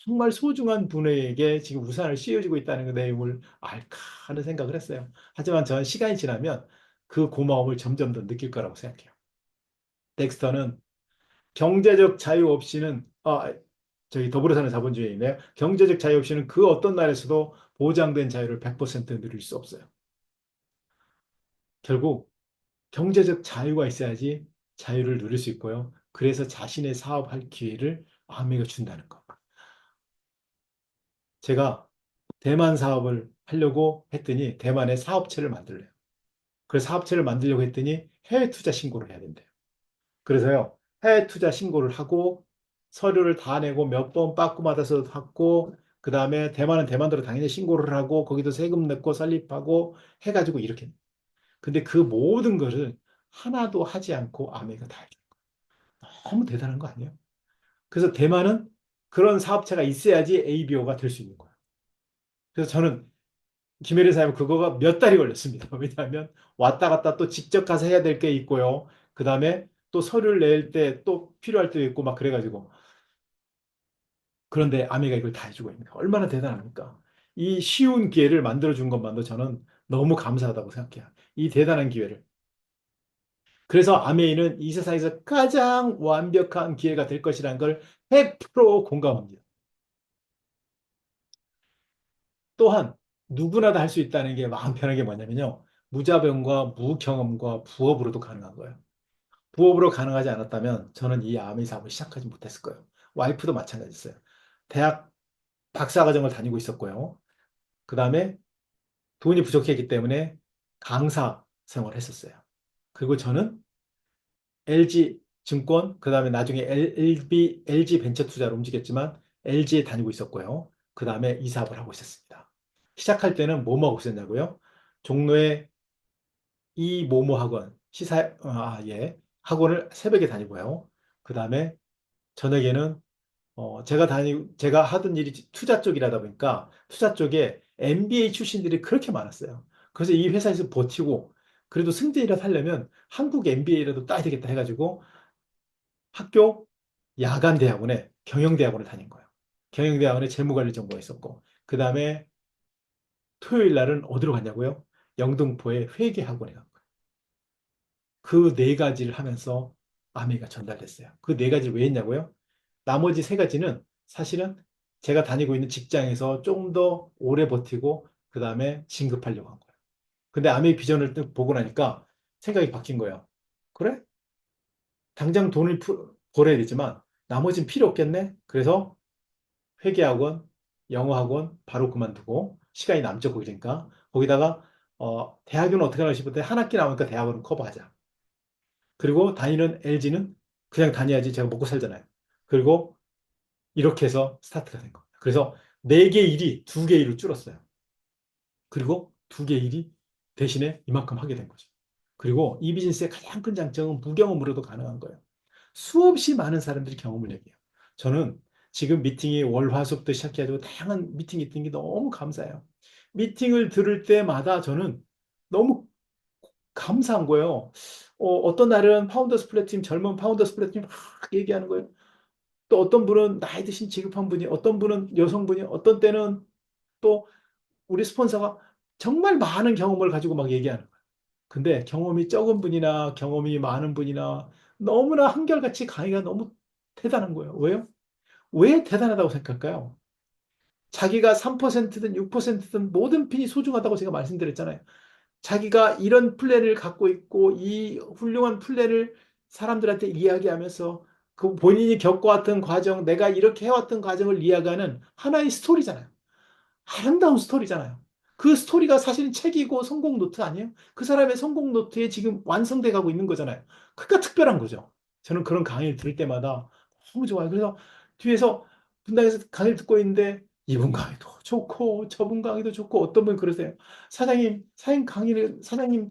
정말 소중한 분에게 지금 우산을 씌워주고 있다는 그 내용을 알까 하는 생각을 했어요. 하지만 저는 시간이 지나면 그 고마움을 점점 더 느낄 거라고 생각해요. 덱스터는 경제적 자유 없이는, 저희 더불어 사는 자본주의이네요. 경제적 자유 없이는 그 어떤 나라에서도 보장된 자유를 100% 누릴 수 없어요. 결국 경제적 자유가 있어야지 자유를 누릴 수 있고요. 그래서 자신의 사업할 기회를 아메가 준다는 거. 제가 대만 사업을 하려고 했더니 대만에 사업체를 만들래요. 그래서 사업체를 만들려고 했더니 해외 투자 신고를 해야 된대요. 그래서요, 해외 투자 신고를 하고 서류를 다 내고 몇 번 빠꾸마다서 받고 그 다음에 대만은 대만대로 당연히 신고를 하고 거기도 세금 냈고 설립하고 해가지고 이렇게. 근데 그 모든 것을 하나도 하지 않고 아메가 다 해줘. 너무 대단한 거 아니에요? 그래서 대만은 그런 사업체가 있어야지 ABO가 될 수 있는 거예요. 그래서 저는 김혜리 사님 그거가 몇 달이 걸렸습니다. 왜냐하면 왔다 갔다 또 직접 가서 해야 될 게 있고요. 그 다음에 또 서류를 낼 때 또 필요할 때도 있고 막 그래가지고. 그런데 아미가 이걸 다 해주고 있는 거예요. 얼마나 대단합니까? 이 쉬운 기회를 만들어준 것만도 저는 너무 감사하다고 생각해요. 이 대단한 기회를. 그래서 아메이는 이 세상에서 가장 완벽한 기회가 될 것이라는 걸 100% 공감합니다. 또한 누구나 다 할 수 있다는 게 마음 편한 게 뭐냐면요. 무자본과 무경험과 부업으로도 가능한 거예요. 부업으로 가능하지 않았다면 저는 이 아메이 사업을 시작하지 못했을 거예요. 와이프도 마찬가지였어요. 대학 박사과정을 다니고 있었고요. 그 다음에 돈이 부족했기 때문에 강사 생활을 했었어요. 그리고 저는 LG 증권, 그 다음에 나중에 LG 벤처 투자로 움직였지만 LG에 다니고 있었고요. 그 다음에 이 사업을 하고 있었습니다. 시작할 때는 뭐뭐 하고 있었냐고요? 종로에 이 모모 학원, 예, 학원을 새벽에 다니고요. 그 다음에 저녁에는 제가 하던 일이 투자 쪽이라다 보니까 투자 쪽에 MBA 출신들이 그렇게 많았어요. 그래서 이 회사에서 버티고 그래도 승진이라도 하려면 한국 MBA라도 따야 되겠다 해가지고 학교 야간 대학원에 경영대학원을 다닌 거예요. 경영대학원에 재무관리 전공을 했었고 그 다음에 토요일 날은 어디로 갔냐고요? 영등포의 회계학원에 간 거예요. 그 네 가지를 하면서 아메가 전달됐어요. 그 네 가지를 왜 했냐고요? 나머지 세 가지는 사실은 제가 다니고 있는 직장에서 조금 더 오래 버티고 그 다음에 진급하려고 한 거예요. 근데 아메이 비전을 딱 보고 나니까 생각이 바뀐 거예요. 그래? 당장 돈을 벌어야 되지만 나머지는 필요 없겠네? 그래서 회계학원, 영어학원 바로 그만두고 시간이 남죠, 그러니까. 거기다가 대학은 어떻게 하나 싶을 때 한 학기 남으니까 대학원은 커버하자. 그리고 다니는 LG는 그냥 다녀야지 제가 먹고 살잖아요. 그리고 이렇게 해서 스타트가 된 겁니다. 그래서 4개 일이 2개 일로 줄었어요. 그리고 2개 일이 대신에 이만큼 하게 된 거죠. 그리고 이 비즈니스의 가장 큰 장점은 무경험으로도 가능한 거예요. 수없이 많은 사람들이 경험을 얘기해요. 저는 지금 미팅이 월화수부터 시작해가지고 다양한 미팅이 있던 게 너무 감사해요. 미팅을 들을 때마다 저는 너무 감사한 거예요. 어떤 날은 파운더스 플랫팀, 젊은 파운더스 플랫팀 막 얘기하는 거예요. 또 어떤 분은 나이 드신 지급한 분이, 어떤 분은 여성분이, 어떤 때는 또 우리 스폰서가 정말 많은 경험을 가지고 막 얘기하는 거예요. 근데 경험이 적은 분이나 경험이 많은 분이나 너무나 한결같이 강의가 너무 대단한 거예요. 왜요? 왜 대단하다고 생각할까요? 자기가 3%든 6%든 모든 핀이 소중하다고 제가 말씀드렸잖아요. 자기가 이런 플랜을 갖고 있고 이 훌륭한 플랜을 사람들한테 이야기하면서 그 본인이 겪어왔던 과정, 내가 이렇게 해왔던 과정을 이야기하는 하나의 스토리잖아요. 아름다운 스토리잖아요. 그 스토리가 사실은 책이고 성공 노트 아니에요? 그 사람의 성공 노트에 지금 완성돼 가고 있는 거잖아요. 그러니까 특별한 거죠. 저는 그런 강의를 들을 때마다 너무 좋아요. 그래서 뒤에서 분당에서 강의를 듣고 있는데 이분 강의도 좋고 저분 강의도 좋고 어떤 분 그러세요. 사장님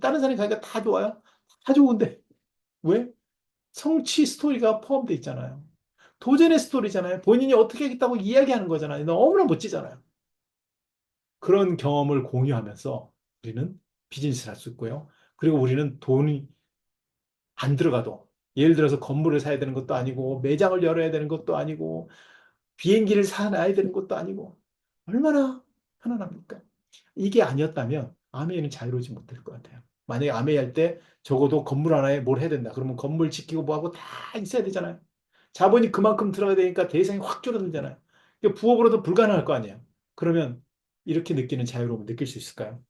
다른 사람 강의가 다 좋아요. 다 좋은데 왜? 성취 스토리가 포함되어 있잖아요. 도전의 스토리잖아요. 본인이 어떻게 하겠다고 이야기하는 거잖아요. 너무나 멋지잖아요. 그런 경험을 공유하면서 우리는 비즈니스를 할 수 있고요. 그리고 우리는 돈이 안 들어가도 예를 들어서 건물을 사야 되는 것도 아니고 매장을 열어야 되는 것도 아니고 비행기를 사놔야 되는 것도 아니고 얼마나 편안합니까? 이게 아니었다면 아메이는 자유로우지 못할 것 같아요. 만약에 아메이 할 때 적어도 건물 하나에 뭘 해야 된다. 그러면 건물 지키고 뭐하고 다 있어야 되잖아요. 자본이 그만큼 들어가야 되니까 대상이 확 줄어들잖아요. 이게 부업으로도 불가능할 거 아니에요. 그러면 이렇게 느끼는 자유로움을 느낄 수 있을까요?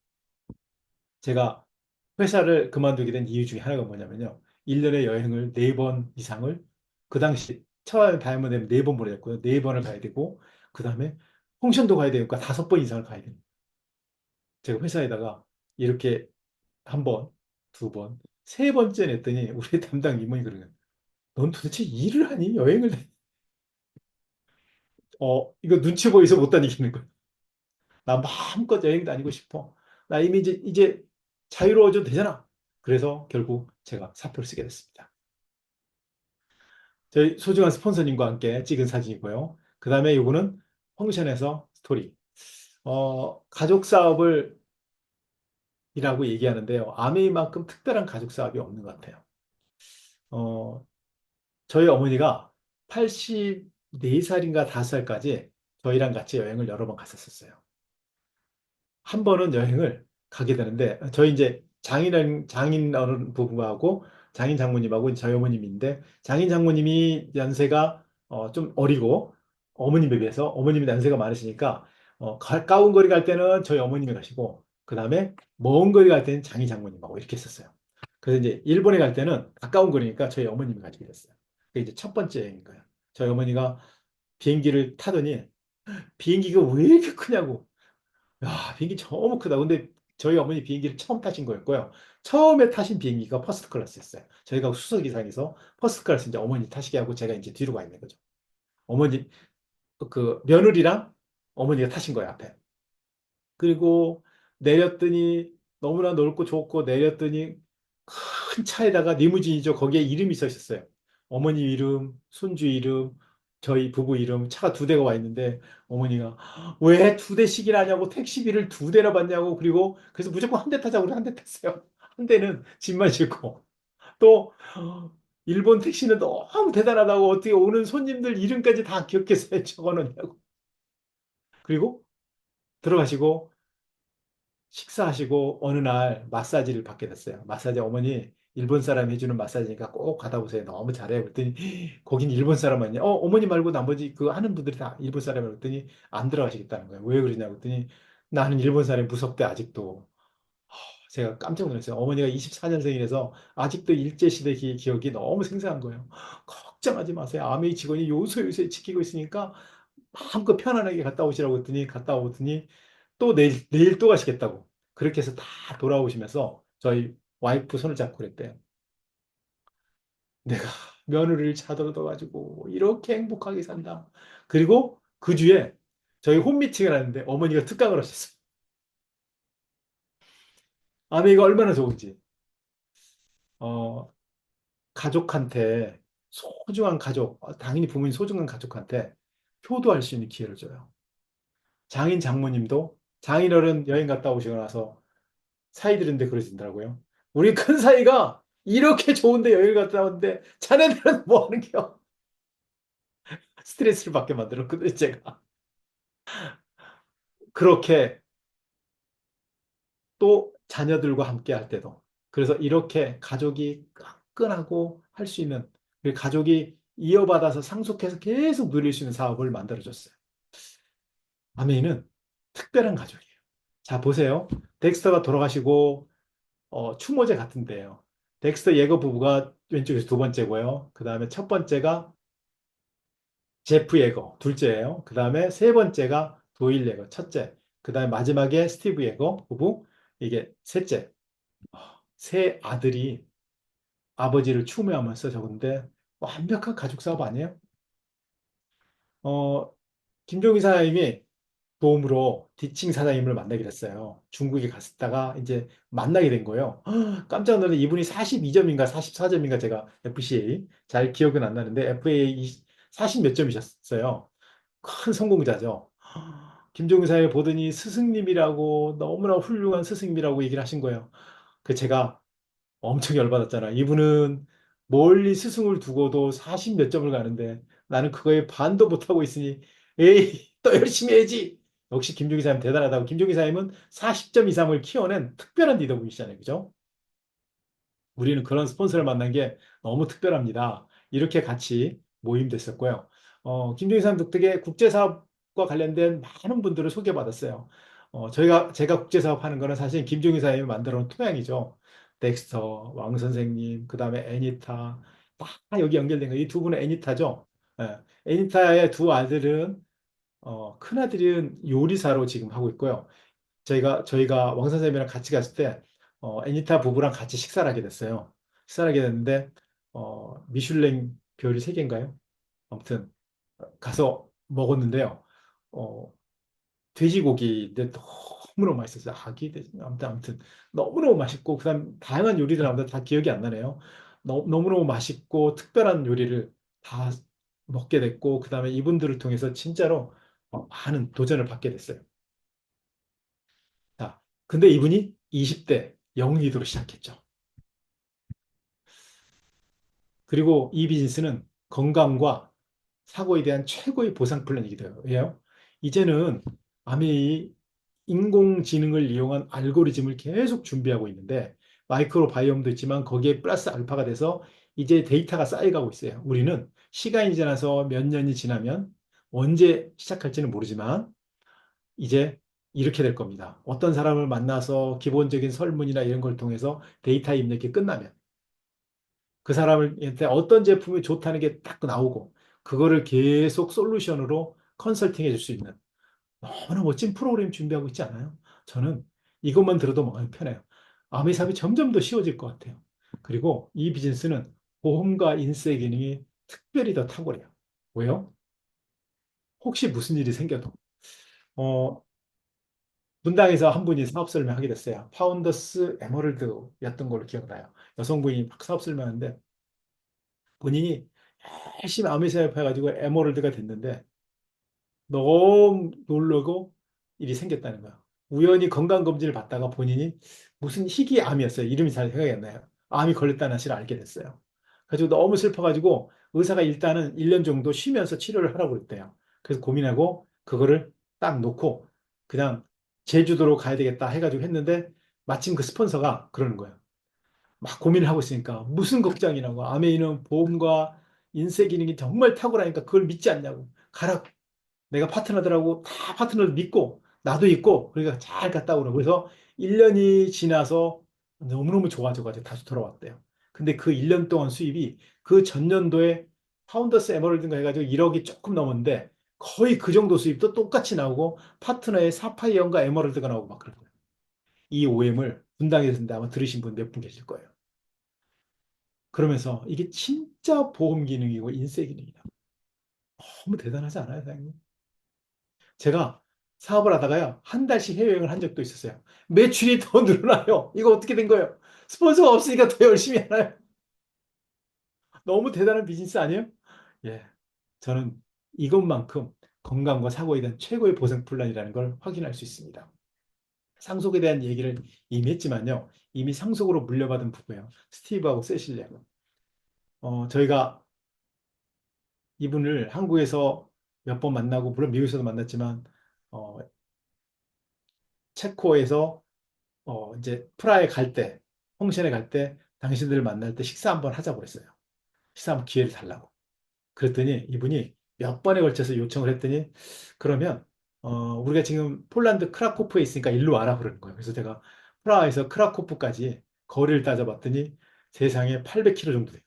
제가 회사를 그만두게 된 이유 중에 하나가 뭐냐면요. 1년에 여행을 4번 이상을 그 당시 처음에 다이아몬드 4번 보냈고요. 4번을 가야 되고 그 다음에 홍천도 가야 되니까 5번 이상을 가야 됩니다. 제가 회사에다가 이렇게 한 번, 두 번, 세 번째 냈더니 우리 담당 임원이 그러는 넌 도대체 일을 하니? 여행을 해? 이거 눈치 보여서 못 다니겠는 거야. 나 마음껏 여행 다니고 싶어. 나 이미 이제 자유로워져도 되잖아. 그래서 결국 제가 사표를 쓰게 됐습니다. 저희 소중한 스폰서님과 함께 찍은 사진이고요. 그 다음에 이거는 펑션에서 스토리. 가족 사업을 이라고 얘기하는데요. 아메이만큼 특별한 가족 사업이 없는 것 같아요. 어, 저희 어머니가 84살인가 5살까지 저희랑 같이 여행을 여러 번 갔었어요. 한 번은 여행을 가게 되는데 저희 이제 장인 어른 부부하고 장인 장모님하고 저희 어머님인데 장인 장모님이 연세가 좀 어리고 어머님에 비해서 어머님이 연세가 많으시니까 가까운 거리 갈 때는 저희 어머님이 가시고 그 다음에 먼 거리 갈 때는 장인 장모님하고 이렇게 했었어요. 그래서 이제 일본에 갈 때는 가까운 거리니까 저희 어머님이 가지게 됐어요. 그게 이제 첫 번째 여행인 거예요. 저희 어머니가 비행기를 타더니 비행기가 왜 이렇게 크냐고 야, 비행기 너무 크다. 근데 저희 어머니 비행기를 처음 타신 거였고요. 처음에 타신 비행기가 퍼스트 클래스였어요. 저희가 수석 이상에서 퍼스트 클래스 이제 어머니 타시게 하고 제가 이제 뒤로 가 있는 거죠. 어머니, 그 며느리랑 어머니가 타신 거예요, 앞에. 그리고 내렸더니 너무나 넓고 좋고 내렸더니 큰 차에다가 리무진이죠. 거기에 이름이 써 있었어요. 어머니 이름, 손주 이름, 저희 부부 이름, 차가 2대가 와 있는데 어머니가 왜 2대씩이나 하냐고 택시비를 2대나 받냐고 그리고 그래서 무조건 한 대 타자고 그래 한 대 탔어요. 한 대는 짐만 싣고 또 일본 택시는 너무 대단하다고 어떻게 오는 손님들 이름까지 다 기억해서 적어놓냐고 그리고 들어가시고 식사하시고 어느 날 마사지를 받게 됐어요. 마사지 어머니 일본 사람이 해주는 마사지니까 꼭 가다 보세요. 너무 잘해요. 그랬더니 거긴 일본 사람 아니냐? 어머니 말고 나머지 그 하는 분들이 다 일본 사람이라고 그랬더니 안 들어가시겠다는 거예요. 왜 그러냐고 그랬더니 나는 일본 사람이 무섭대 아직도. 제가 깜짝 놀랐어요. 어머니가 24년생이라서 아직도 일제시대 기억이 너무 생생한 거예요. 걱정하지 마세요. 아메이 직원이 요소요소 지키고 있으니까 마음껏 편안하게 갔다 오시라고 했더니 갔다 오더니 또 내일 또 가시겠다고. 그렇게 해서 다 돌아오시면서 저희 와이프 손을 잡고 그랬대요. 내가 며느리를 찾아얻어가지고 이렇게 행복하게 산다. 그리고 그 주에 저희 홈미팅을 하는데 어머니가 특강을 하셨어요. 아내가 얼마나 좋은지. 어, 가족한테 소중한 가족, 당연히 부모님 소중한 가족한테 효도할 수 있는 기회를 줘요. 장인 장모님도 장인어른 여행 갔다 오시고 나서 사이 들은데 그러신다고요. 우리 큰 사이가 이렇게 좋은데 여행 갔다 왔는데 자네들은 뭐 하는 겨? 스트레스를 받게 만들었거든요, 제가. 그렇게 또 자녀들과 함께 할 때도. 그래서 이렇게 가족이 끈하고 할 수 있는, 그리고 가족이 이어받아서 상속해서 계속 누릴 수 있는 사업을 만들어줬어요. 아메이는 특별한 가족이에요. 자, 보세요. 덱스터가 돌아가시고, 추모제 같은데요. 덱스터 예거 부부가 왼쪽에서 두 번째고요. 그 다음에 첫 번째가 제프 예거, 둘째예요. 그 다음에 세 번째가 도일 예거, 첫째. 그 다음에 마지막에 스티브 예거 부부, 이게 셋째. 세 아들이 아버지를 추모하면서 적은데 완벽한 가족 사업 아니에요? 어, 김종희 사장님이 도움으로 디칭 사장님을 만나게 됐어요. 중국에 갔다가 이제 만나게 된 거예요. 깜짝 놀래 이분이 42점인가 44점인가 제가 FCA 잘 기억은 안 나는데 FA 40 몇 점이셨어요. 큰 성공자죠. 김종희 사장님 보더니 스승님이라고 너무나 훌륭한 스승님이라고 얘기를 하신 거예요. 그 제가 엄청 열받았잖아. 이분은 멀리 스승을 두고도 40 몇 점을 가는데 나는 그거에 반도 못하고 있으니 에이, 또 열심히 해야지. 역시 김종기 사님 대단하다고. 김종기 사님은 40점 이상을 키워낸 특별한 리더분이시잖아요. 그죠? 우리는 그런 스폰서를 만난 게 너무 특별합니다. 이렇게 같이 모임됐었고요. 김종희 사님 덕택에 국제사업과 관련된 많은 분들을 소개받았어요. 제가 국제사업 하는 거는 사실 김종희 사님이 만들어 놓은 토양이죠. 덱스터, 왕 선생님, 그 다음에 애니타, 다 여기 연결된 거. 이 두 분은 애니타죠. 예. 애니타의 두 아들은, 큰 아들은 요리사로 지금 하고 있고요. 저희가 왕 선생님이랑 같이 갔을 때, 애니타 부부랑 같이 식사를 하게 됐어요. 식사를 하게 됐는데, 미슐랭 별이 세 개인가요? 아무튼, 가서 먹었는데요. 어, 돼지고기인데 너무너무 맛있었어요. 돼지. 아무튼, 너무너무 맛있고, 그 다음, 다양한 요리들 하는데 다 기억이 안 나네요. 너무너무 맛있고, 특별한 요리를 다 먹게 됐고, 그 다음에 이분들을 통해서 진짜로 많은 도전을 받게 됐어요. 자, 근데 이분이 20대 영리도로 시작했죠. 그리고 이 비즈니스는 건강과 사고에 대한 최고의 보상 플랜이기도 해요. 이제는 아메이 인공지능을 이용한 알고리즘을 계속 준비하고 있는데 마이크로 바이옴도 있지만 거기에 플러스 알파가 돼서 이제 데이터가 쌓여가고 있어요. 우리는 시간이 지나서 몇 년이 지나면 언제 시작할지는 모르지만 이제 이렇게 될 겁니다. 어떤 사람을 만나서 기본적인 설문이나 이런 걸 통해서 데이터 입력이 끝나면 그 사람한테 어떤 제품이 좋다는 게 딱 나오고 그거를 계속 솔루션으로 컨설팅 해줄 수 있는 너무나 멋진 프로그램 준비하고 있지 않아요? 저는 이것만 들어도 마음이 편해요. 아메삽이 점점 더 쉬워질 것 같아요. 그리고 이 비즈니스는 보험과 인수의 기능이 특별히 더 탁월해요. 왜요? 혹시 무슨 일이 생겨도 어, 분당에서 한 분이 사업 설명하게 됐어요. 파운더스 에머럴드였던 걸로 기억나요. 여성분이 막 사업 설명하는데 본인이 열심히 아메사업 해가지고 에머럴드가 됐는데 너무 놀라고 일이 생겼다는 거야. 우연히 건강검진을 받다가 본인이 무슨 희귀암이었어요. 이름이 잘 생각이 안 나요. 암이 걸렸다는 사실을 알게 됐어요. 그래가지고 너무 슬퍼가지고 의사가 일단은 1년 정도 쉬면서 치료를 하라고 그랬대요. 그래서 고민하고 그거를 딱 놓고 그냥 제주도로 가야 되겠다 해가지고 했는데 마침 그 스폰서가 그러는 거예요. 막 고민을 하고 있으니까 무슨 걱정이라고 아메이는 보험과 인쇄 기능이 정말 탁월하니까 그걸 믿지 않냐고 가라 내가 파트너들하고 다 파트너를 믿고 나도 있고 그러니까 잘 갔다 오라고 그래서 1년이 지나서 너무너무 좋아져가지고 다시 돌아왔대요. 근데 그 1년 동안 수입이 그 전년도에 파운더스 에머럴드인가 해가지고 1억이 조금 넘었는데 거의 그 정도 수입도 똑같이 나오고 파트너의 사파이어인가 에머럴드가 나오고 막 그런 거예요. 이 오엠을 분당에서 듣는데 아마 들으신 분 몇 분 계실 거예요. 그러면서 이게 진짜 보험 기능이고 인쇄 기능이다. 너무 대단하지 않아요, 사장님? 제가 사업을 하다가요, 한 달씩 해외여행을 한 적도 있었어요. 매출이 더 늘어나요. 이거 어떻게 된 거예요? 스폰서가 없으니까 더 열심히 하나요? 너무 대단한 비즈니스 아니에요? 예. 저는 이것만큼 건강과 사고에 대한 최고의 보상 플랜이라는 걸 확인할 수 있습니다. 상속에 대한 얘기를 이미 했지만요. 이미 상속으로 물려받은 부부예요. 스티브하고 세실리아가. 저희가 이분을 한국에서 몇 번 만나고, 물론 미국에서도 만났지만, 어, 체코에서 이제 프라하에 갈 때, 홍신에 갈 때, 당신들을 만날 때 식사 한번 하자고 그랬어요. 식사 한번 기회를 달라고. 그랬더니 이분이 몇 번에 걸쳐서 요청을 했더니, 그러면 우리가 지금 폴란드 크라코프에 있으니까 일로 와라 그러는 거예요. 그래서 제가 프라하에서 크라코프까지 거리를 따져봤더니 세상에 800km 정도 돼요.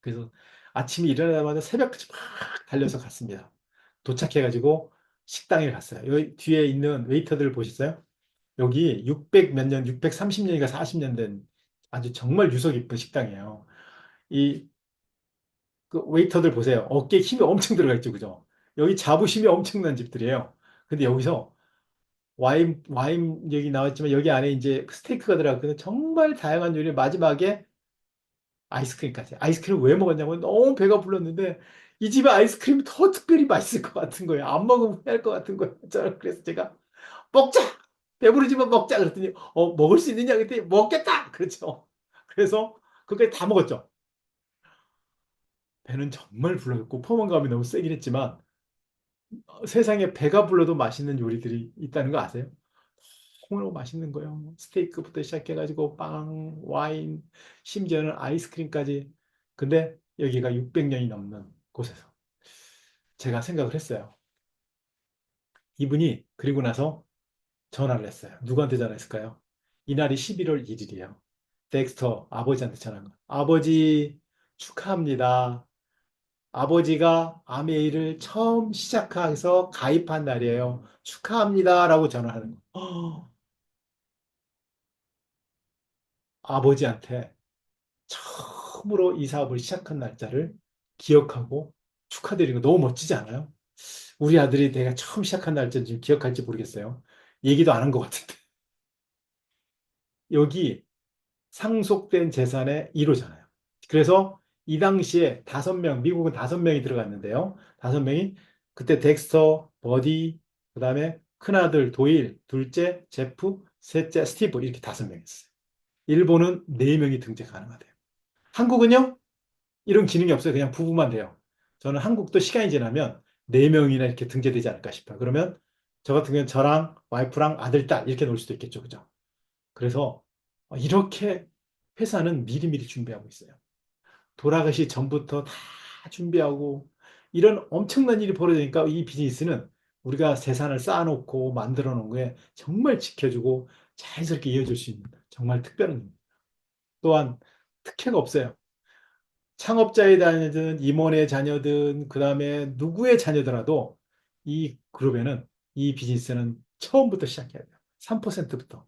그래서 아침에 일어나자마자 새벽까지 막 달려서 갔습니다. 도착해가지고 식당에 갔어요. 여기 뒤에 있는 웨이터들 보셨어요? 여기 600 몇 년, 630년인가 40년 된 아주 정말 유서 깊은 식당이에요. 이 그 웨이터들 보세요. 어깨에 힘이 엄청 들어가 있죠, 그죠? 여기 자부심이 엄청난 집들이에요. 근데 여기서 와인 여기 나왔지만 여기 안에 이제 스테이크가 들어갔거든요. 정말 다양한 요리 마지막에 아이스크림까지. 아이스크림 왜 먹었냐면 너무 배가 불렀는데 이 집의 아이스크림이 더 특별히 맛있을 것 같은 거예요. 안 먹으면 후회할 것 같은 거예요. 저는 그래서 제가 먹자! 배부르지만 먹자! 그랬더니 먹을 수 있느냐? 그랬더니 먹겠다! 그렇죠. 그래서 그까지 다 먹었죠. 배는 정말 불렀고 포만감이 너무 세긴 했지만 세상에 배가 불러도 맛있는 요리들이 있다는 거 아세요? 너무 맛있는 거예요. 스테이크부터 시작해가지고 빵, 와인, 심지어는 아이스크림까지. 근데 여기가 600년이 넘는 곳에서 제가 생각을 했어요. 이분이 그리고 나서 전화를 했어요. 누구한테 전화했을까요? 이날이 11월 1일이에요. 덱스터 아버지한테 전화한 거예요. 아버지 축하합니다. 아버지가 아메이를 처음 시작해서 가입한 날이에요. 축하합니다. 라고 전화하는 거예요. 아버지한테 처음으로 이 사업을 시작한 날짜를 기억하고 축하드리는 거 너무 멋지지 않아요? 우리 아들이 내가 처음 시작한 날짜 지금 기억할지 모르겠어요. 얘기도 안 한 것 같은데. 여기 상속된 재산의 1호잖아요. 그래서 이 당시에 5명, 미국은 5명이 들어갔는데요. 5명이 그때 덱스터, 버디, 그 다음에 큰아들 도일, 둘째 제프, 셋째 스티브 이렇게 5명이었어요. 일본은 4명이 등재 가능하대요. 한국은요? 이런 기능이 없어요. 그냥 부부만 돼요. 저는 한국도 시간이 지나면 4명이나 이렇게 등재되지 않을까 싶어요. 그러면 저 같은 경우는 저랑 와이프랑 아들, 딸 이렇게 놀 수도 있겠죠. 그죠? 그래서 이렇게 회사는 미리미리 준비하고 있어요. 돌아가시 전부터 다 준비하고 이런 엄청난 일이 벌어지니까 이 비즈니스는 우리가 재산을 쌓아놓고 만들어 놓은 거에 정말 지켜주고 자연스럽게 이어질 수 있는 정말 특별한 일입니다. 또한 특혜가 없어요. 창업자의 자녀든 임원의 자녀든 그다음에 누구의 자녀더라도 이 그룹에는 이 비즈니스는 처음부터 시작해야 돼요. 3%부터.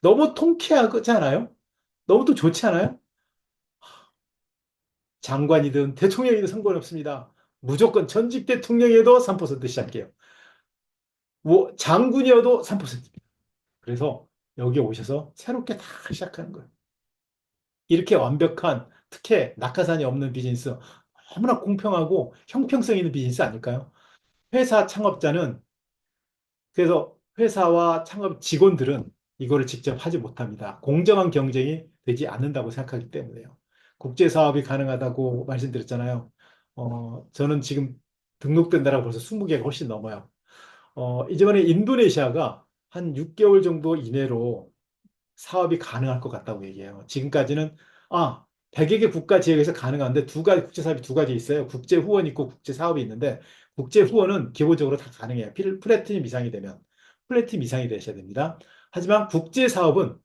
너무 통쾌하지 않아요? 너무 또 좋지 않아요? 장관이든 대통령이든 상관없습니다. 무조건 전직 대통령이어도 3% 시작해요. 뭐 장군이어도 3%입니다. 그래서 여기 오셔서 새롭게 다 시작하는 거예요. 이렇게 완벽한 특혜, 낙하산이 없는 비즈니스 너무나 공평하고 형평성 있는 비즈니스 아닐까요? 회사 창업자는 그래서 회사와 창업 직원들은 이거를 직접 하지 못합니다. 공정한 경쟁이 되지 않는다고 생각하기 때문에요. 국제 사업이 가능하다고 말씀드렸잖아요. 저는 지금 등록된 나라가 벌써 20개가 훨씬 넘어요. 이번에 인도네시아가 한 6개월 정도 이내로 사업이 가능할 것 같다고 얘기해요. 지금까지는 100여 개 국가 지역에서 가능한데 두 가지 국제 사업이 두 가지 있어요. 국제 후원 있고 국제 사업이 있는데 국제 후원은 기본적으로 다 가능해요. 플래티넘 이상이 되면 플래티넘 이상이 되셔야 됩니다. 하지만 국제 사업은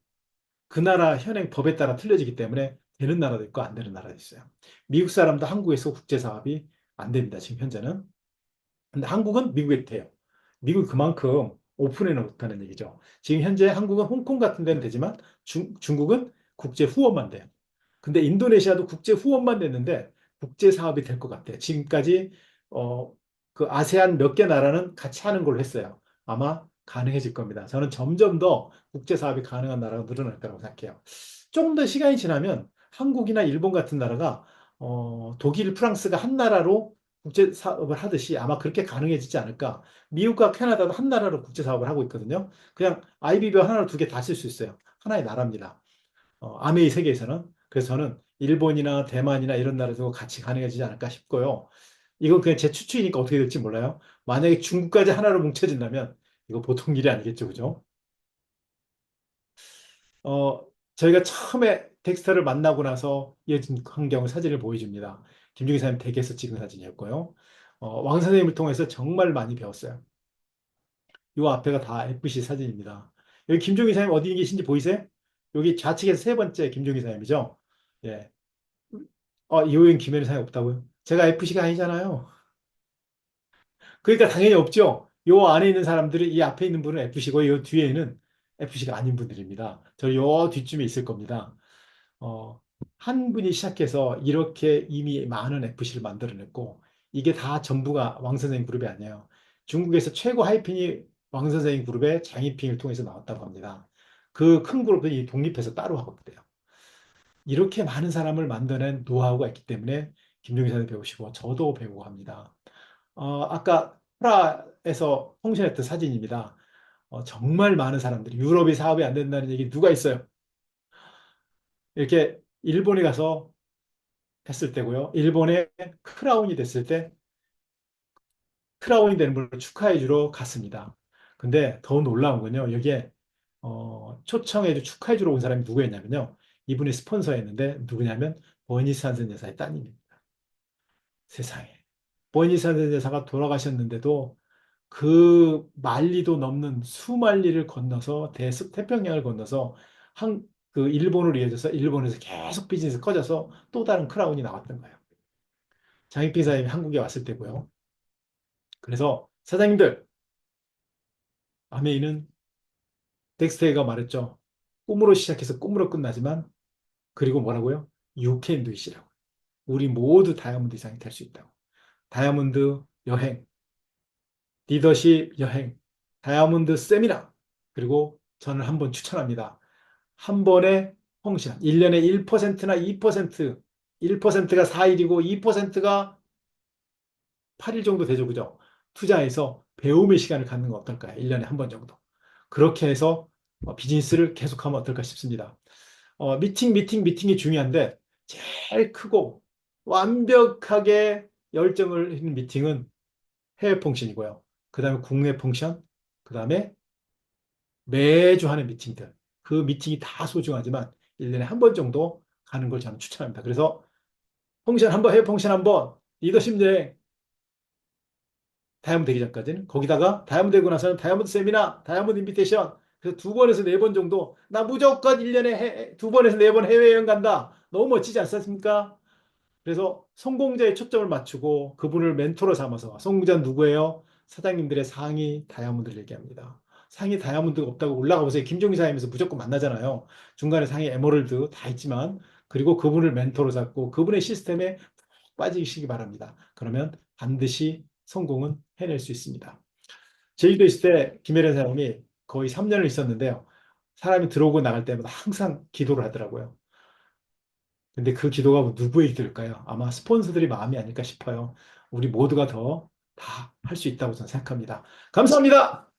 그 나라 현행 법에 따라 틀려지기 때문에 되는 나라도 있고 안 되는 나라도 있어요. 미국 사람도 한국에서 국제 사업이 안 됩니다. 지금 현재는. 근데 한국은 미국에 돼요. 미국 그만큼 오픈해 놓다는 얘기죠. 지금 현재 한국은 홍콩 같은 데는 되지만 중국은 국제 후원만 돼요. 근데 인도네시아도 국제 후원만 됐는데 국제 사업이 될 것 같아요. 지금까지 어, 그 아세안 몇 개 나라는 같이 하는 걸로 했어요. 아마 가능해질 겁니다. 저는 점점 더 국제 사업이 가능한 나라가 늘어날 거라고 생각해요. 조금 더 시간이 지나면 한국이나 일본 같은 나라가 독일, 프랑스가 한 나라로 국제 사업을 하듯이 아마 그렇게 가능해지지 않을까. 미국과 캐나다도 한 나라로 국제 사업을 하고 있거든요. 그냥 아이비비 하나로 두 개 다 쓸 수 있어요. 하나의 나라입니다. 아메이 세계에서는. 그래서 저는 일본이나 대만이나 이런 나라도 같이 가능해지지 않을까 싶고요. 이건 그냥 제 추측이니까 어떻게 될지 몰라요. 만약에 중국까지 하나로 뭉쳐진다면 이거 보통 일이 아니겠죠, 그죠? 어, 저희가 처음에 덱스터를 만나고 나서 이어진 환경을 사진을 보여줍니다. 김종희 사님 댁에서 찍은 사진이었고요. 왕 선생님을 통해서 정말 많이 배웠어요. 요 앞에가 다 FC 사진입니다. 여기 김종희 사님 어디 계신지 보이세요? 여기 좌측에서 세 번째 김종희 사님이죠. 예. 이호영 김혜리 사님 없다고요? 제가 FC가 아니잖아요. 그러니까 당연히 없죠. 요 안에 있는 사람들이 이 앞에 있는 분은 FC고 요 뒤에는 FC가 아닌 분들입니다. 저 요 뒤쯤에 있을 겁니다. 어, 한 분이 시작해서 이렇게 이미 많은 FC를 만들어냈고 이게 다 전부가 왕 선생님 그룹이 아니에요. 중국에서 최고 하이핑이 왕 선생님 그룹의 장이핑을 통해서 나왔다고 합니다. 그 큰 그룹이 독립해서 따로 하고 있대요. 이렇게 많은 사람을 만드는 노하우가 있기 때문에 김종희 선생님 배우시고 저도 배우고 합니다. 아까 프라에서 통신했던 사진입니다. 정말 많은 사람들이 유럽이 사업이 안 된다는 얘기 누가 있어요? 이렇게 일본에 가서 했을 때고요. 일본에 크라운이 됐을 때 크라운이 되는 분을 축하해 주러 갔습니다. 근데 더 놀라운 건요. 여기에 초청해 주 축하해 주러 온 사람이 누구였냐면요. 이분이 스폰서였는데 누구냐면 버니 산슨 여사의 따님입니다. 세상에. 버니 산슨 여사가 돌아가셨는데도 그 만리도 넘는 수만리를 건너서 태평양을 건너서 그 일본으로 이어져서 일본에서 계속 비즈니스 커져서 또 다른 크라운이 나왔던 거예요. 장익빈 사장님이 한국에 왔을 때고요. 그래서 사장님들, 아메이는 덱스터가 말했죠. 꿈으로 시작해서 꿈으로 끝나지만 그리고 뭐라고요? You can do it이라고. 우리 모두 다이아몬드 이상이 될 수 있다고. 다이아몬드 여행, 리더십 여행, 다이아몬드 세미나. 그리고 저는 한번 추천합니다. 한 번에 펑션. 1년에 1%나 2%, 1%가 4일이고 2%가 8일 정도 되죠. 그죠? 투자해서 배움의 시간을 갖는 건 어떨까요? 1년에 한 번 정도. 그렇게 해서 비즈니스를 계속하면 어떨까 싶습니다. 미팅이 중요한데 제일 크고 완벽하게 열정을 있는 미팅은 해외 펑션이고요. 그 다음에 국내 펑션, 그 다음에 매주 하는 미팅들. 그 미팅이 다 소중하지만 1년에 한 번 정도 가는 걸 저는 추천합니다. 그래서 펑션 한 번, 해외 펑션 한 번, 리더십 여행, 다이아몬드 되기 전까지는 거기다가 다이아몬드 되고 나서는 다이아몬드 세미나, 다이아몬드 인비테이션 그래서 두 번에서 네 번 정도 나 무조건 1년에 두 번에서 네 번 해외여행 간다. 너무 멋지지 않습니까? 그래서 성공자의 초점을 맞추고 그분을 멘토로 삼아서 성공자 누구예요? 사장님들의 상위 다이아몬드를 얘기합니다. 상위 다이아몬드가 없다고 올라가 보세요. 김종기 사장님에서 무조건 만나잖아요. 중간에 상위 에메랄드 다 있지만 그리고 그분을 멘토로 잡고 그분의 시스템에 빠지시기 바랍니다. 그러면 반드시 성공은 해낼 수 있습니다. 제주도 있을 때 김혜련 사람이 거의 3년을 있었는데요. 사람이 들어오고 나갈 때마다 항상 기도를 하더라고요. 근데 그 기도가 누구에게 들을까요? 아마 스폰서들이 마음이 아닐까 싶어요. 우리 모두가 더 다 할 수 있다고 저는 생각합니다. 감사합니다.